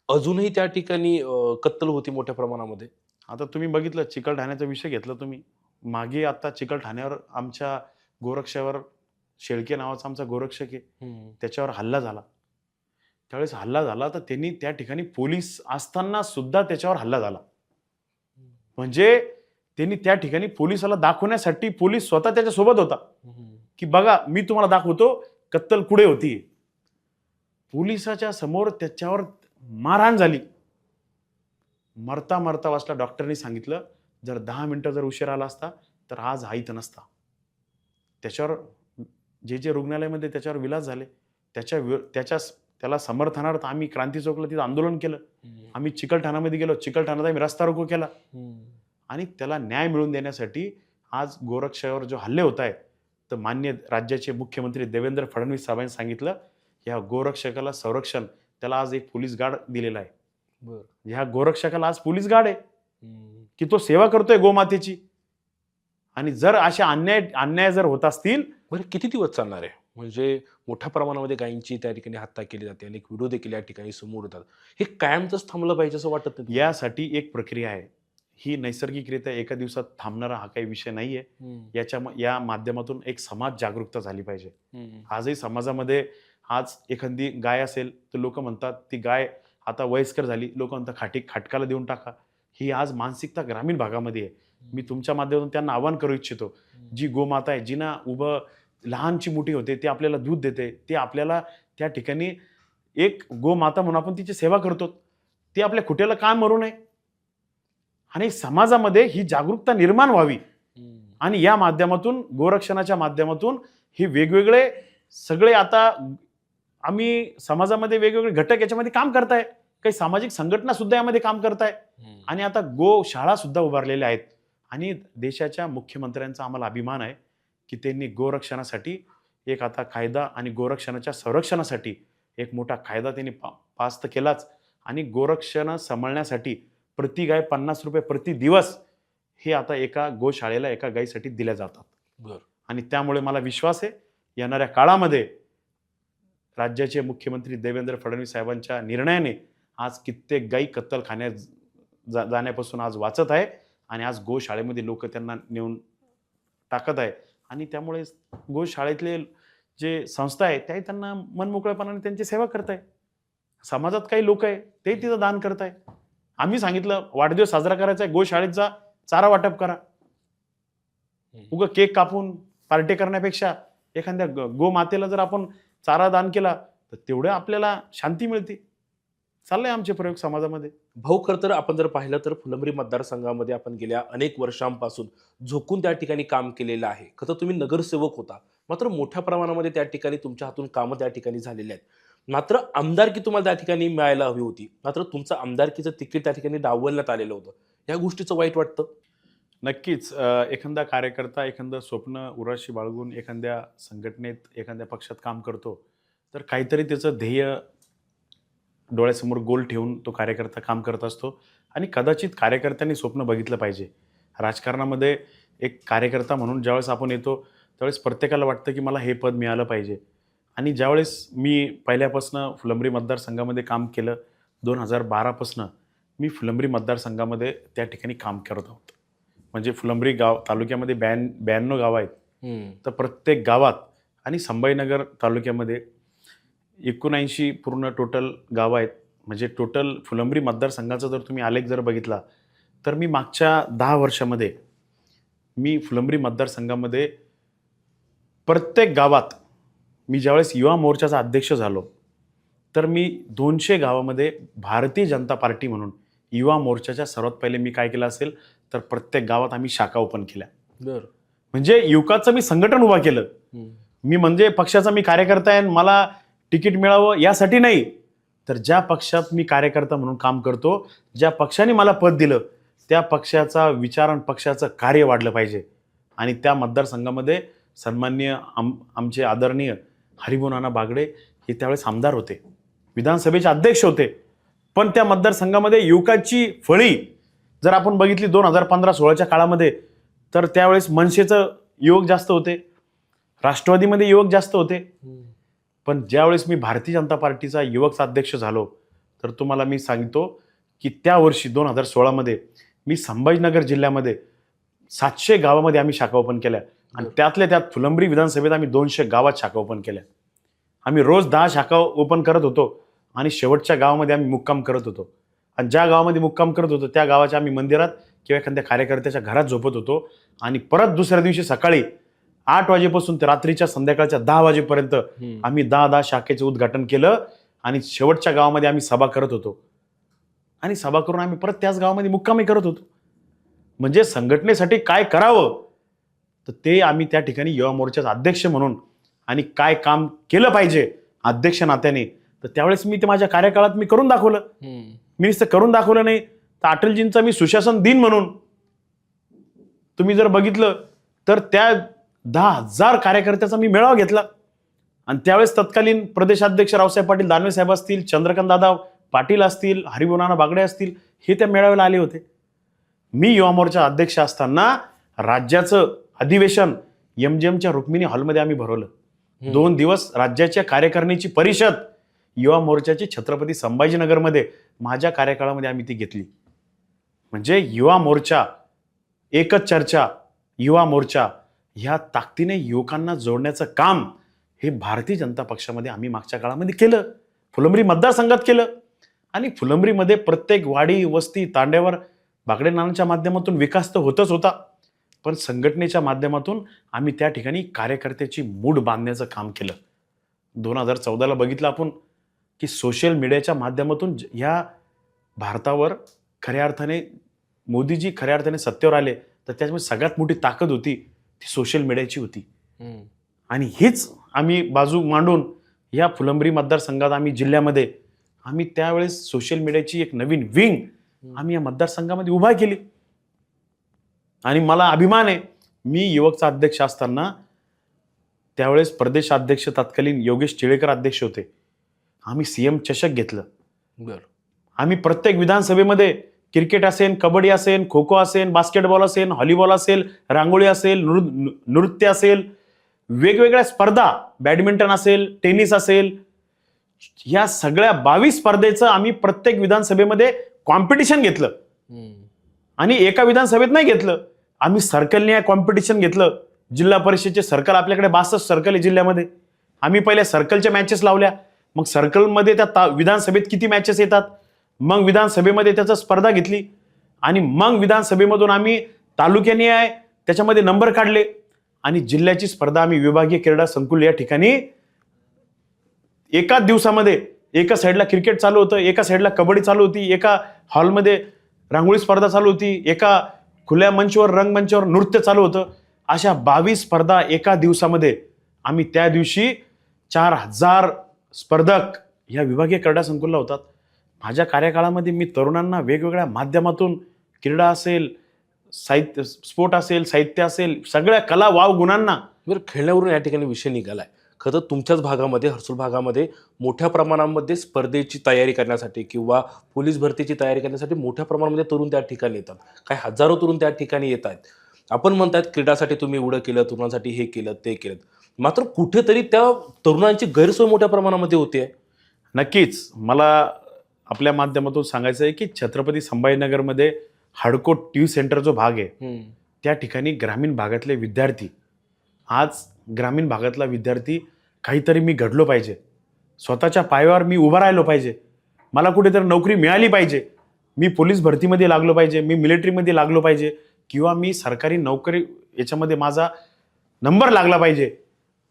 अजूनही त्या ठिकाणी कत्तल होती मोठ्या प्रमाणामध्ये. आता तुम्ही बघितलं, चिकलठाण्याचा विषय घेतला तुम्ही. मागे आता चिकलठाण्यावर आमच्या गोरक्षावर, शेळके नावाचा आमचा गोरक्षक आहे, त्याच्यावर हल्ला झाला. त्यावेळेस हल्ला झाला तर त्यांनी त्या ठिकाणी पोलीस असताना सुद्धा त्याच्यावर हल्ला झाला. म्हणजे त्यांनी त्या ठिकाणी पोलिसाला दाखवण्यासाठी, पोलीस स्वतः त्याच्या सोबत होता की बघा मी तुम्हाला दाखवतो कत्तल कुठे होती. पोलिसाच्या समोर त्याच्यावर मारहाण झाली. मरता मरता वाचला. डॉक्टरनी सांगितलं जर 10 मिनिटं जर उशीर आला असता तर आज हा इथं नसता. त्याच्यावर जे रुग्णालयामध्ये त्याच्यावर विलास झाले. त्याला समर्थनार्थ आम्ही क्रांती चौकला तिथं आंदोलन केलं. आम्ही चिकलठाण्यामध्ये गेलो. चिकलठाण्यात आम्ही रस्ता रोको केला. आणि त्याला न्याय मिळवून देण्यासाठी आज गोरक्षावर जो हल्ले होत आहेत, तर मान्य राज्याचे मुख्यमंत्री देवेंद्र फडणवीस साहेबांनी सांगितलं या गोरक्षकाला संरक्षण, त्याला आज एक पोलीस गार्ड दिलेला आहे. ह्या गोरक्षकाला आज पोलीस गार्ड आहे की तो सेवा करतोय गोमातेची. आणि जर अशा अन्याय जर होत असतील, बरं किती दिवस चालणार आहे? म्हणजे मोठ्या प्रमाणामध्ये गायींची त्या ठिकाणी हत्या केली जाते. अनेक व्हिडिओ देखील या ठिकाणी समोर येतात. हे कायमच थांबलं पाहिजे असं वाटत नाही? यासाठी एक प्रक्रिया आहे. ही नैसर्गिकरित्या एका दिवसात थांबणारा हा काही विषय नाहीये. या माध्यमातून एक समाज जागरूकता झाली पाहिजे. आजही समाजामध्ये आज एखादी गाय असेल तर लोक म्हणतात ती गाय आता वयस्कर झाली, लोक म्हणतात खाटकाला देऊन टाका. ही आज मानसिकता ग्रामीण भागामध्ये आहे. मी तुमच्या माध्यमातून त्यांना आवाहन करू इच्छितो, जी गोमाता आहे, जिना उभं लहानची मोठी होते, ते आपल्याला दूध देते, ते आपल्याला त्या ठिकाणी एक गोमाता म्हणून आपण तिची सेवा करतो, ती आपल्या खुट्याला का मरू नये. आणि समाजामध्ये ही जागरूकता निर्माण व्हावी. आणि या माध्यमातून, गोरक्षणाच्या माध्यमातून हे वेगवेगळे सगळे आता आम्ही समाजामध्ये वेगवेगळे घटक याच्यामध्ये काम करताय. काही सामाजिक संघटना सुद्धा यामध्ये काम करताय. आणि आता गोशाळा सुद्धा उभारलेल्या आहेत. आणि देशाच्या मुख्यमंत्र्यांचा आम्हाला अभिमान आहे की त्यांनी गोरक्षणासाठी एक आता कायदा आणि गोरक्षणाच्या संरक्षणासाठी एक मोठा कायदा त्यांनी पास तर केलाच. आणि गोरक्षण सांभाळण्यासाठी प्रति गाय 50 रुपये प्रति दिवस हे आता एका गोशाळेला एका गायीसाठी दिल्या जातात. आणि त्यामुळे मला विश्वास आहे येणाऱ्या काळामध्ये राज्याचे मुख्यमंत्री देवेंद्र फडणवीस साहेबांच्या निर्णयाने आज कित्येक गायी कत्तलखान्यात जाण्यापासून आज वाचत आहे आणि आज गोशाळेमध्ये लोक त्यांना नेऊन टाकत आहे. आणि त्यामुळे गोशाळेतले जे संस्था आहे त्याही त्यांना मनमोकळेपणाने त्यांची सेवा करत आहे. समाजात काही लोक आहे ते तिथं दान करत आहे. आम्ही सांगितलं वाढदिवस साजरा करायचा आहे, गोशाळेत जा, चारा वाटप करा. उगा केक कापून पार्टी करण्यापेक्षा एखाद्या गोमातेला जर आपण चारा दान केला तर तेवढं आपल्याला शांती मिळते. चाललंय आमचे प्रयोग समाजामध्ये. भाऊ, खरं तर आपण जर पाहिलं तर फुलंब्री मतदारसंघामध्ये आपण गेल्या अनेक वर्षांपासून झोकून त्या ठिकाणी काम केलेलं आहे. खरं तर तुम्ही नगरसेवक होता, मात्र मोठ्या प्रमाणामध्ये त्या ठिकाणी तुमच्या हातून कामं त्या ठिकाणी झालेली आहेत. मात्र आमदारकी तुम्हाला त्या ठिकाणी मिळायला हवी होती, मात्र तुमचं आमदारकीचं तिकीट त्या ठिकाणी डावलण्यात आलेलं होतं. या गोष्टीचं वाईट वाटतं? नक्कीच. एखादा कार्यकर्ता एखादं स्वप्न उराशी बाळगून एखाद्या संघटनेत एखाद्या पक्षात काम करतो तर काहीतरी त्याचं ध्येय डोळ्यासमोर गोल ठेवून तो कार्यकर्ता काम करत असतो. आणि कदाचित कार्यकर्त्यांनी स्वप्न बघितलं पाहिजे. राजकारणामध्ये एक कार्यकर्ता म्हणून ज्यावेळेस आपण येतो त्यावेळेस प्रत्येकाला वाटतं की मला हे पद मिळालं पाहिजे. आणि ज्यावेळेस मी पहिल्यापासून फुलंब्री मतदारसंघामध्ये काम केलं, 2012पासून मी फुलंब्री मतदारसंघामध्ये त्या ठिकाणी काम करत आहोत. म्हणजे फुलंब्री गाव तालुक्यामध्ये 92 गावं आहेत. तर प्रत्येक गावात आणि संभाजीनगर तालुक्यामध्ये 79 पूर्ण टोटल गावं आहेत. म्हणजे टोटल फुलंब्री मतदारसंघाचा जर तुम्ही आलेख जर बघितला तर मी मागच्या 10 वर्षामध्ये मी फुलंब्री मतदारसंघामध्ये प्रत्येक गावात मी ज्यावेळेस युवा मोर्चाचा अध्यक्ष झालो तर मी 200 गावामध्ये भारतीय जनता पार्टी म्हणून युवा मोर्चाच्या सर्वात पहिले मी काय केलं असेल तर प्रत्येक गावात आम्ही शाखा ओपन केल्या. म्हणजे युवकाचं मी संघटन उभा केलं. मी म्हणजे पक्षाचा मी कार्यकर्ता आहे, मला तिकीट मिळावं यासाठी नाही, तर ज्या पक्षात मी कार्यकर्ता म्हणून काम करतो, ज्या पक्षाने मला पद दिलं त्या पक्षाचा विचार आणि पक्षाचं कार्य वाढलं पाहिजे. आणि त्या मतदारसंघामध्ये सन्माननीय आमचे आदरणीय हरिभाऊ नाना बागडे हे त्यावेळेस आमदार होते, विधानसभेचे अध्यक्ष होते. पण त्या मतदारसंघामध्ये युवकाची फळी जर आपण बघितली 2015-16च्या काळामध्ये तर त्यावेळेस मनसेचं युवक जास्त होते, राष्ट्रवादीमध्ये युवक जास्त होते. पण ज्यावेळेस मी भारतीय जनता पार्टीचा युवकचा अध्यक्ष झालो तर तुम्हाला मी सांगतो की त्या वर्षी 2016मध्ये मी संभाजीनगर जिल्ह्यामध्ये 700 गावामध्ये आम्ही शाखा ओपन केल्या. आणि त्यातल्या त्यात फुलंब्री विधानसभेत आम्ही 200 गावात शाखा ओपन केल्या. आम्ही रोज 10 शाखा ओपन करत होतो आणि शेवटच्या गावामध्ये आम्ही मुक्काम करत होतो. आणि ज्या गावामध्ये मुक्काम करत होतो त्या गावाच्या आम्ही मंदिरात किंवा एखाद्या कार्यकर्त्याच्या घरात झोपत होतो. आणि परत दुसऱ्या दिवशी सकाळी 8 वाजेपासून ते रात्रीच्या संध्याकाळच्या 10 वाजेपर्यंत आम्ही 10 शाखेचं उद्घाटन केलं. आणि शेवटच्या गावामध्ये आम्ही सभा करत होतो. आणि सभा करून आम्ही परत त्याच गावामध्ये मुक्कामही करत होतो. म्हणजे संघटनेसाठी काय करावं तर ते आम्ही त्या ठिकाणी युवा मोर्चाचा अध्यक्ष म्हणून आणि काय काम केलं पाहिजे अध्यक्ष नात्याने तर त्यावेळेस मी ते माझ्या कार्यकाळात मी करून दाखवलं. मी नुसतं करून दाखवलं नाही तर अटलजींचा मी सुशासन दिन म्हणून तुम्ही जर बघितलं तर त्या 10,000 कार्यकर्त्याचा मी मेळावा घेतला. आणि त्यावेळेस तत्कालीन प्रदेशाध्यक्ष रावसाहेब पाटील दानवे साहेब असतील, चंद्रकांत दादा पाटील असतील, हरिभाऊ नाना बागडे असतील, हे त्या मेळाव्याला आले होते. मी युवा मोर्चा अध्यक्ष असताना राज्याचं अधिवेशन MGMच्या रुक्मिणी हॉलमध्ये आम्ही भरवलं. 2 दिवस राज्याच्या कार्यकारिणीची परिषद युवा मोर्चाची छत्रपती संभाजीनगरमध्ये माझ्या कार्यकाळामध्ये आम्ही ती घेतली. म्हणजे युवा मोर्चा, एकच चर्चा, युवा मोर्चा ह्या ताकदीने युवकांना जोडण्याचं काम हे भारतीय जनता पक्षामध्ये आम्ही मागच्या काळामध्ये केलं, फुलंब्री मतदारसंघात केलं. आणि फुलंब्रीमध्ये प्रत्येक वाडी वस्ती तांड्यावर बागडे नानांच्या माध्यमातून विकास तर होतच होता, पण संघटनेच्या माध्यमातून आम्ही त्या ठिकाणी कार्यकर्त्याची मूड बांधण्याचं काम केलं. 2014ला बघितलं आपण की सोशल मीडियाच्या माध्यमातून ह्या भारतावर खऱ्या अर्थाने मोदीजी खऱ्या अर्थाने सत्तेवर आले तर त्याच्यामध्ये सगळ्यात मोठी ताकद होती ती सोशल मीडियाची होती. आणि हीच आम्ही बाजू मांडून या फुलंब्री मतदारसंघात आम्ही जिल्ह्यामध्ये आम्ही त्यावेळेस सोशल मीडियाची एक नवीन विंग आम्ही या मतदारसंघामध्ये उभा केली. आणि मला अभिमान आहे, मी युवकचा अध्यक्ष असताना त्यावेळेस प्रदेशाध्यक्ष तत्कालीन योगेश टिळेकर अध्यक्ष होते. आम्ही CM चषक घेतलं. आम्ही प्रत्येक विधानसभेमध्ये क्रिकेट असेल, कबड्डी असेल, खो खो असेल, बास्केटबॉल असेल, व्हॉलीबॉल असेल, रांगोळी असेल, नृत्य असेल, वेगवेगळ्या स्पर्धा, बॅडमिंटन असेल, टेनिस असेल, या सगळ्या 22 स्पर्धेचं आम्ही प्रत्येक विधानसभेमध्ये कॉम्पिटिशन घेतलं आणि एका विधानसभेत नाही घेतलं. आम्ही सर्कलने कॉम्पिटिशन घेतलं. जिल्हा परिषदचे सर्कल आपल्याकडे 62 सर्कल आहे जिल्ह्यामध्ये. आम्ही पहिले सर्कलच्या मॅचेस लावल्या. मग सर्कलमध्ये त्या विधानसभेत किती मॅचेस येतात, मग विधानसभेमध्ये त्याचं स्पर्धा घेतली आणि मग विधानसभेमधून आम्ही तालुक्याने आहे त्याच्यामध्ये नंबर काढले आणि जिल्ह्याची स्पर्धा आम्ही विभागीय क्रीडा संकुल या ठिकाणी एकाच दिवसामध्ये एका साईडला क्रिकेट चालू होतं, एका साईडला कबड्डी चालू होती, एका हॉलमध्ये रांगोळी स्पर्धा चालू होती, एका खुल्या मंचावर रंगमंचावर नृत्य चालू होतं. अशा 22 स्पर्धा एका दिवसामध्ये आम्ही त्या दिवशी 4000 स्पर्धक या विभागीय क्रीडा संकुलला होतात. माझ्या कार्यकाळामध्ये मी तरुणांना वेगवेगळ्या माध्यमातून क्रीडा असेल, साहित्य स्पोर्ट असेल, साहित्य असेल, सगळ्या कला वाव गुणांना. बरं, खेळण्यावरून या ठिकाणी विषय निघालाय. खरं तर तुमच्याच भागामध्ये, हर्सूल भागामध्ये मोठ्या प्रमाणामध्ये स्पर्धेची तयारी करण्यासाठी किंवा पोलीस भरतीची तयारी करण्यासाठी मोठ्या प्रमाणामध्ये तरुण त्या ठिकाणी येतात. काही हजारो तरुण त्या ठिकाणी येत आहेत. आपण म्हणतात क्रीडासाठी तुम्ही एवढं केलं, तरुणांसाठी हे केलं, ते केलं, मात्र कुठेतरी त्या तरुणांची गैरसोय मोठ्या प्रमाणामध्ये होते. नक्कीच मला आपल्या माध्यमातून सांगायचं आहे की छत्रपती संभाजीनगरमध्ये हडको टीव्ही सेंटर जो भाग आहे त्या ठिकाणी ग्रामीण भागातले विद्यार्थी, आज ग्रामीण भागातला विद्यार्थी काहीतरी मी घडलो पाहिजे, स्वतःच्या पायावर मी उभा राहिलो पाहिजे, मला कुठेतरी नोकरी मिळाली पाहिजे, मी पोलीस भरतीमध्ये लागलो पाहिजे, मी मिलिटरीमध्ये लागलो पाहिजे किंवा मी सरकारी नोकरी याच्यामध्ये माझा नंबर लागला पाहिजे.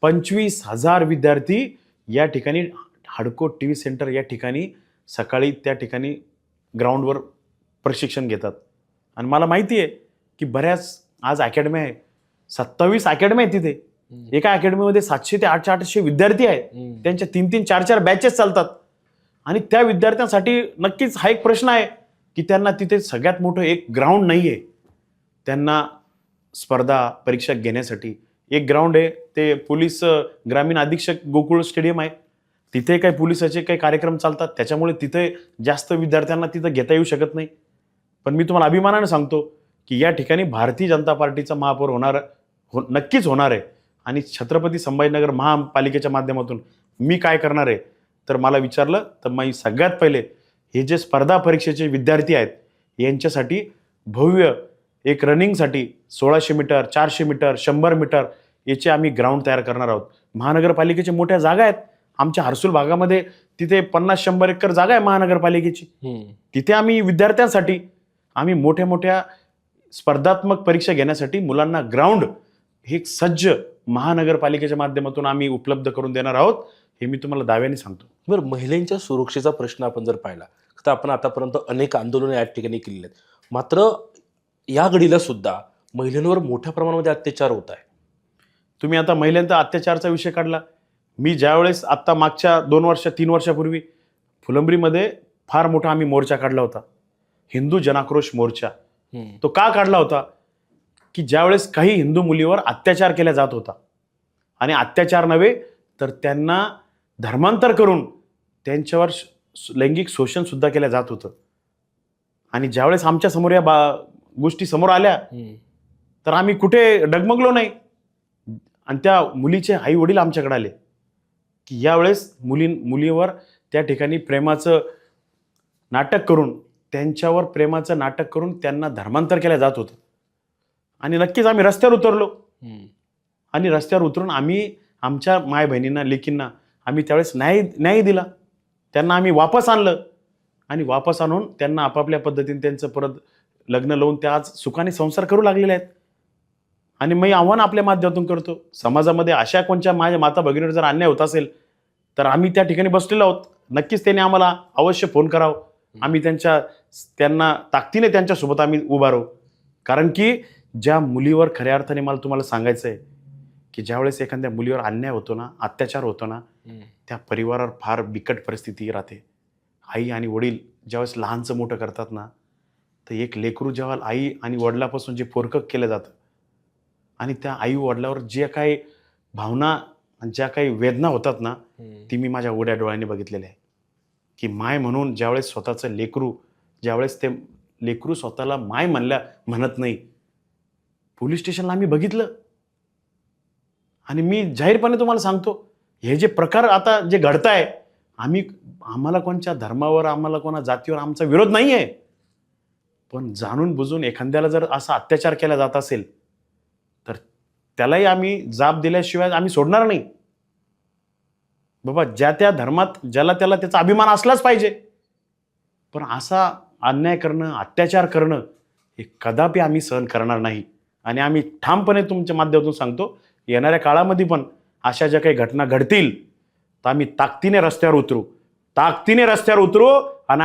25,000 विद्यार्थी या ठिकाणी हडको टीव्ही सेंटर या ठिकाणी सकाळी त्या ठिकाणी ग्राउंडवर प्रशिक्षण घेतात. आणि मला माहिती आहे की बऱ्याच आज अकॅडमी आहे, 27 अकॅडमी आहे तिथे. एका अकॅडमीमध्ये 700 ते 800 विद्यार्थी आहेत. त्यांच्या 3-3, 4-4 बॅचेस चालतात. आणि त्या विद्यार्थ्यांसाठी नक्कीच हा एक प्रश्न आहे की त्यांना तिथे सगळ्यात मोठं एक ग्राउंड नाही आहे. त्यांना स्पर्धा परीक्षा घेण्यासाठी एक ग्राउंड आहे, ते पोलीस ग्रामीण अधीक्षक गोकुळ स्टेडियम आहे. तिथे काही पोलिसाचे काही कार्यक्रम चालतात, त्याच्यामुळे तिथे जास्त विद्यार्थ्यांना तिथं घेता येऊ शकत नाही. पण मी तुम्हाला अभिमानाने सांगतो की या ठिकाणी भारतीय जनता पार्टीचा महापौर नक्कीच होणार आहे. आणि छत्रपती संभाजीनगर महापालिकेच्या माध्यमातून मी काय करणार आहे तर मला विचारलं तर मी सगळ्यात पहिले हे जे स्पर्धा परीक्षेचे विद्यार्थी आहेत यांच्यासाठी भव्य एक रनिंगसाठी 1600 मीटर, 400 मीटर, 100 मीटर याचे आम्ही ग्राउंड तयार करणार आहोत. महानगरपालिकेच्या मोठ्या जागा आहेत आमच्या हर्सूल भागामध्ये, तिथे 50-100 एकर जागा आहे महानगरपालिकेची. तिथे आम्ही विद्यार्थ्यांसाठी आम्ही मोठ्या मोठ्या स्पर्धात्मक परीक्षा घेण्यासाठी मुलांना ग्राउंड हे सज्ज महानगरपालिकेच्या माध्यमातून आम्ही उपलब्ध करून देणार आहोत, हे मी तुम्हाला दाव्याने सांगतो. बरं, महिलांच्या सुरक्षेचा प्रश्न आपण जर पाहिला तर आपण आतापर्यंत अनेक आंदोलनं या ठिकाणी केलेली आहेत, मात्र या घडीला सुद्धा महिलांवर मोठ्या प्रमाणामध्ये अत्याचार होत आहे. तुम्ही आता महिलांचा अत्याचारचा विषय काढला. मी ज्यावेळेस आत्ता मागच्या 2-3 वर्षापूर्वी फुलंब्रीमध्ये फार मोठा आम्ही मोर्चा काढला होता, हिंदू जनाक्रोश मोर्चा. तो का काढला होता की ज्यावेळेस काही हिंदू मुलीवर अत्याचार केला जात होता आणि अत्याचार नव्हे तर त्यांना धर्मांतर करून त्यांच्यावर लैंगिक शोषण सुद्धा केलं जात होतं. आणि ज्यावेळेस आमच्या समोर या गोष्टी समोर आल्या तर आम्ही कुठे डगमगलो नाही. आणि त्या मुलीचे आई वडील आमच्याकडे आले की यावेळेस मुलीवर त्या ठिकाणी प्रेमाचं नाटक करून, त्यांच्यावर प्रेमाचं नाटक करून त्यांना धर्मांतर केलं जात होतं. आणि नक्कीच आम्ही रस्त्यावर उतरलो आणि रस्त्यावर उतरून आम्ही आमच्या माय बहिणींना, लेकींना आम्ही त्यावेळेस न्याय दिला. त्यांना आम्ही वापस आणलं आणि वापस आणून त्यांना आपापल्या पद्धतीने त्यांचं परत लग्न लावून त्या आज सुखाने संसार करू लागलेले आहेत. आणि मी आव्हान आपल्या माध्यमातून करतो, समाजामध्ये अशा कोणत्या माझ्या माता भगिनीवर जर अन्याय होत असेल तर आम्ही त्या ठिकाणी बसलेलो आहोत. नक्कीच त्यांनी आम्हाला अवश्य फोन करावं, आम्ही त्यांना ताकदीने त्यांच्यासोबत आम्ही उभा राहू. कारण की ज्या मुलीवर खऱ्या अर्थाने मला तुम्हाला सांगायचं आहे की ज्यावेळेस एखाद्या मुलीवर अन्याय होतो ना, अत्याचार होतो ना, त्या परिवारावर फार बिकट परिस्थिती राहते. आई आणि वडील ज्यावेळेस लहानचं मोठं करतात ना, तर एक लेकरू जेव्हा आई आणि वडिलापासून जे पोरकं केलं जातं आणि त्या आई वडिलावर जे काही भावना आणि ज्या काही वेदना होतात ना, ती मी माझ्या उघड्या डोळ्यांनी बघितलेल्या आहे. की माय म्हणून ज्यावेळेस स्वतःचं लेकरू, ज्यावेळेस ते लेकरू स्वतःला माय म्हणत नाही, पोलीस स्टेशनला आम्ही बघितलं. आणि मी जाहीरपणे तुम्हाला सांगतो, हे जे प्रकार आता जे घडताय आम्हाला कोणत्या धर्मावर, आम्हाला कोणा जातीवर आमचा विरोध नाही आहे. पण जाणून बुजून एखाद्याला जर असा अत्याचार केला जात असेल तर त्यालाही आम्ही जाब दिल्याशिवाय आम्ही सोडणार नाही. बाबा, ज्या त्या धर्मात ज्याला त्याला त्याचा अभिमान असलाच पाहिजे. पण असा अन्याय करणं, अत्याचार करणं हे कदापि आम्ही सहन करणार नाही. आणि आम्ही ठामपणे तुमच्या माध्यमातून सांगतो, येणाऱ्या काळामध्ये पण अशा ज्या काही घटना घडतील तर आम्ही ताकदीने रस्त्यावर उतरू आणि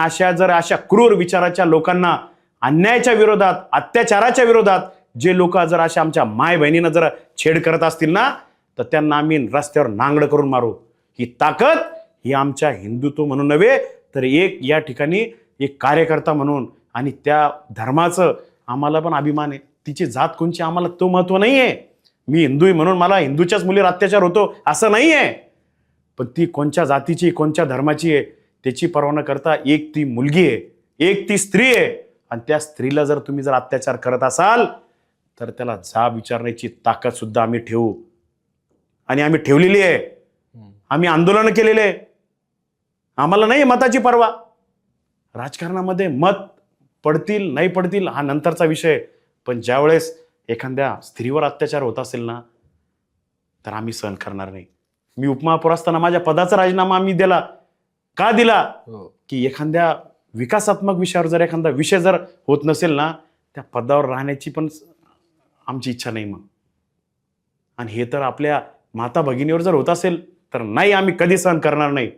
अशा क्रूर विचाराच्या लोकांना, अन्यायाच्या विरोधात, अत्याचाराच्या विरोधात जे लोक जर अशा आमच्या माय बहिणींना जर छेड करत असतील ना, तर त्यांना आम्ही रस्त्यावर नांगडं करून मारू. ही ताकद ही आमच्या हिंदुत्व म्हणून नव्हे तर एक या ठिकाणी एक कार्यकर्ता म्हणून आणि त्या धर्माचं आम्हाला पण अभिमान आहे. तिची जात कोणची आम्हाला तो महत्व नाही आहे. मी हिंदू आहे म्हणून मला हिंदूच्याच मुलीवर अत्याचार होतो असं नाही आहे. पण ती कोणत्या जातीची, कोणत्या धर्माची आहे त्याची पर्वा न करता एक ती मुलगी आहे, एक ती स्त्री आहे. आणि त्या स्त्रीला जर तुम्ही जर अत्याचार करत असाल तर त्याला जाब विचारण्याची ताकद सुद्धा आम्ही ठेवू. आणि आम्ही ठेवलेली आहे. आम्ही आंदोलन केलेले. आम्हाला नाही मताची पर्वा. राजकारणामध्ये मत पडतील नाही पडतील हा नंतरचा विषय. पण ज्यावेळेस एखाद्या स्त्रीवर अत्याचार होत असेल ना तर आम्ही सहन करणार नाही. मी उपमहापौर असताना माझ्या पदाचा राजीनामा आम्ही दिला. का दिला? की एखाद्या विकासात्मक विषयावर जर एखादा विषय जर होत नसेल ना, त्या पदावर राहण्याची पण आमची इच्छा नाही मग. आणि हे तर आपल्या माता भगिनीवर जर होत असेल तर नाही, आम्ही कधी सहन करणार नाही.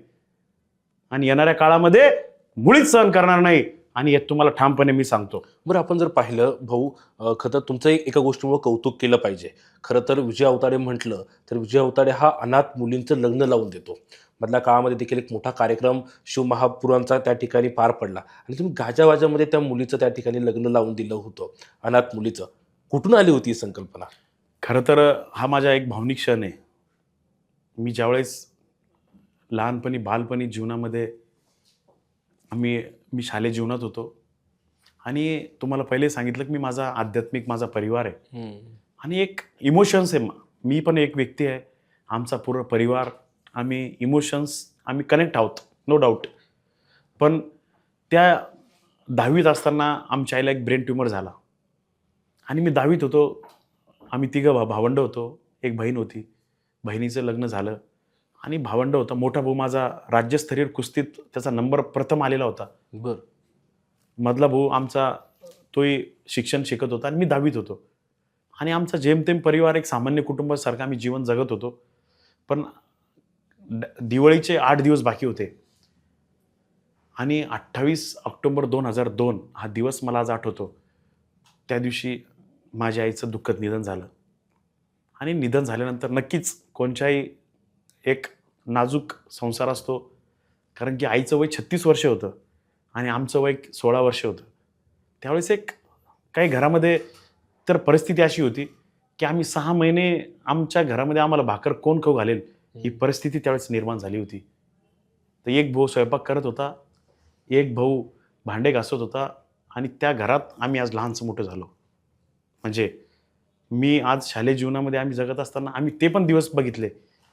आणि येणाऱ्या काळामध्ये मुळीच सहन करणार नाही. आणि हे तुम्हाला ठामपणे मी सांगतो. बरं, आपण जर पाहिलं भाऊ, खरं तर तुमचं एका गोष्टीमुळे कौतुक केलं पाहिजे. खरं तर विजय अवताडे म्हटलं तर विजय अवताडे हा अनाथ मुलींचं लग्न लावून देतो. मधल्या काळामध्ये देखील एक मोठा कार्यक्रम शिवमहापुरांचा त्या ठिकाणी पार पडला आणि तुम्ही गाजावाजामध्ये त्या मुलीचं त्या ठिकाणी लग्न लावून दिलं होतं, अनाथ मुलीचं. कुठून आली होती ही संकल्पना? खरं तर हा माझा एक भावनिक क्षण आहे. मी ज्यावेळेस लहानपणी, बालपणी जीवनामध्ये मी शालेय जीवनात होतो. आणि तुम्हाला पहिले सांगितलं की माझा आध्यात्मिक परिवार आहे. आणि एक इमोशन्स आहे. मी पण एक व्यक्ती आहे. आमचा पूर्ण परिवार, आम्ही कनेक्ट आहोत, नो डाऊट. पण त्या 10वीत असताना आमच्या आईला एक ब्रेन ट्युमर झाला. आणि मी 10वीत होतो. आम्ही 3 भावंड होतो. एक बहीण होती. बहिणीचं लग्न झालं आणि भावंड होता. मोठा भाऊ माझा राज्यस्तरीय कुस्तीत त्याचा नंबर प्रथम आलेला होता. बरं. मधला भाऊ आमचा तोही शिक्षण शिकत होता आणि मी 10वीत होतो. आणि आमचा जेमतेम परिवार, एक सामान्य कुटुंबासारखं आम्ही जीवन जगत होतो. पण दिवाळीचे 8 दिवस बाकी होते. आणि 28 ऑक्टोबर 2002 हा दिवस मला आज आठवतो. त्या दिवशी माझ्या आईचं दुःखद निधन झालं. आणि निधन झाल्यानंतर नक्कीच कोणत्याही एक नाजूक संसार असतो. कारण की आईचं वय 36 वर्ष होतं आणि आमचं वय 16 वर्ष होतं. त्यावेळेस एक काही घरामध्ये तर परिस्थिती अशी होती की आम्ही 6 महिने आमच्या घरामध्ये आम्हाला भाकर कोण खाऊ घालेल ही परिस्थिती त्यावेळेस निर्माण झाली होती. तर एक भाऊ स्वयंपाक करत होता, एक भाऊ भांडे घासत होता आणि त्या घरात आम्ही आज लहानसं मोठं झालो. म्हणजे मी आज शालेय जीवनामध्ये आम्ही जगत असताना आम्ही ते पण दिवस बघितले.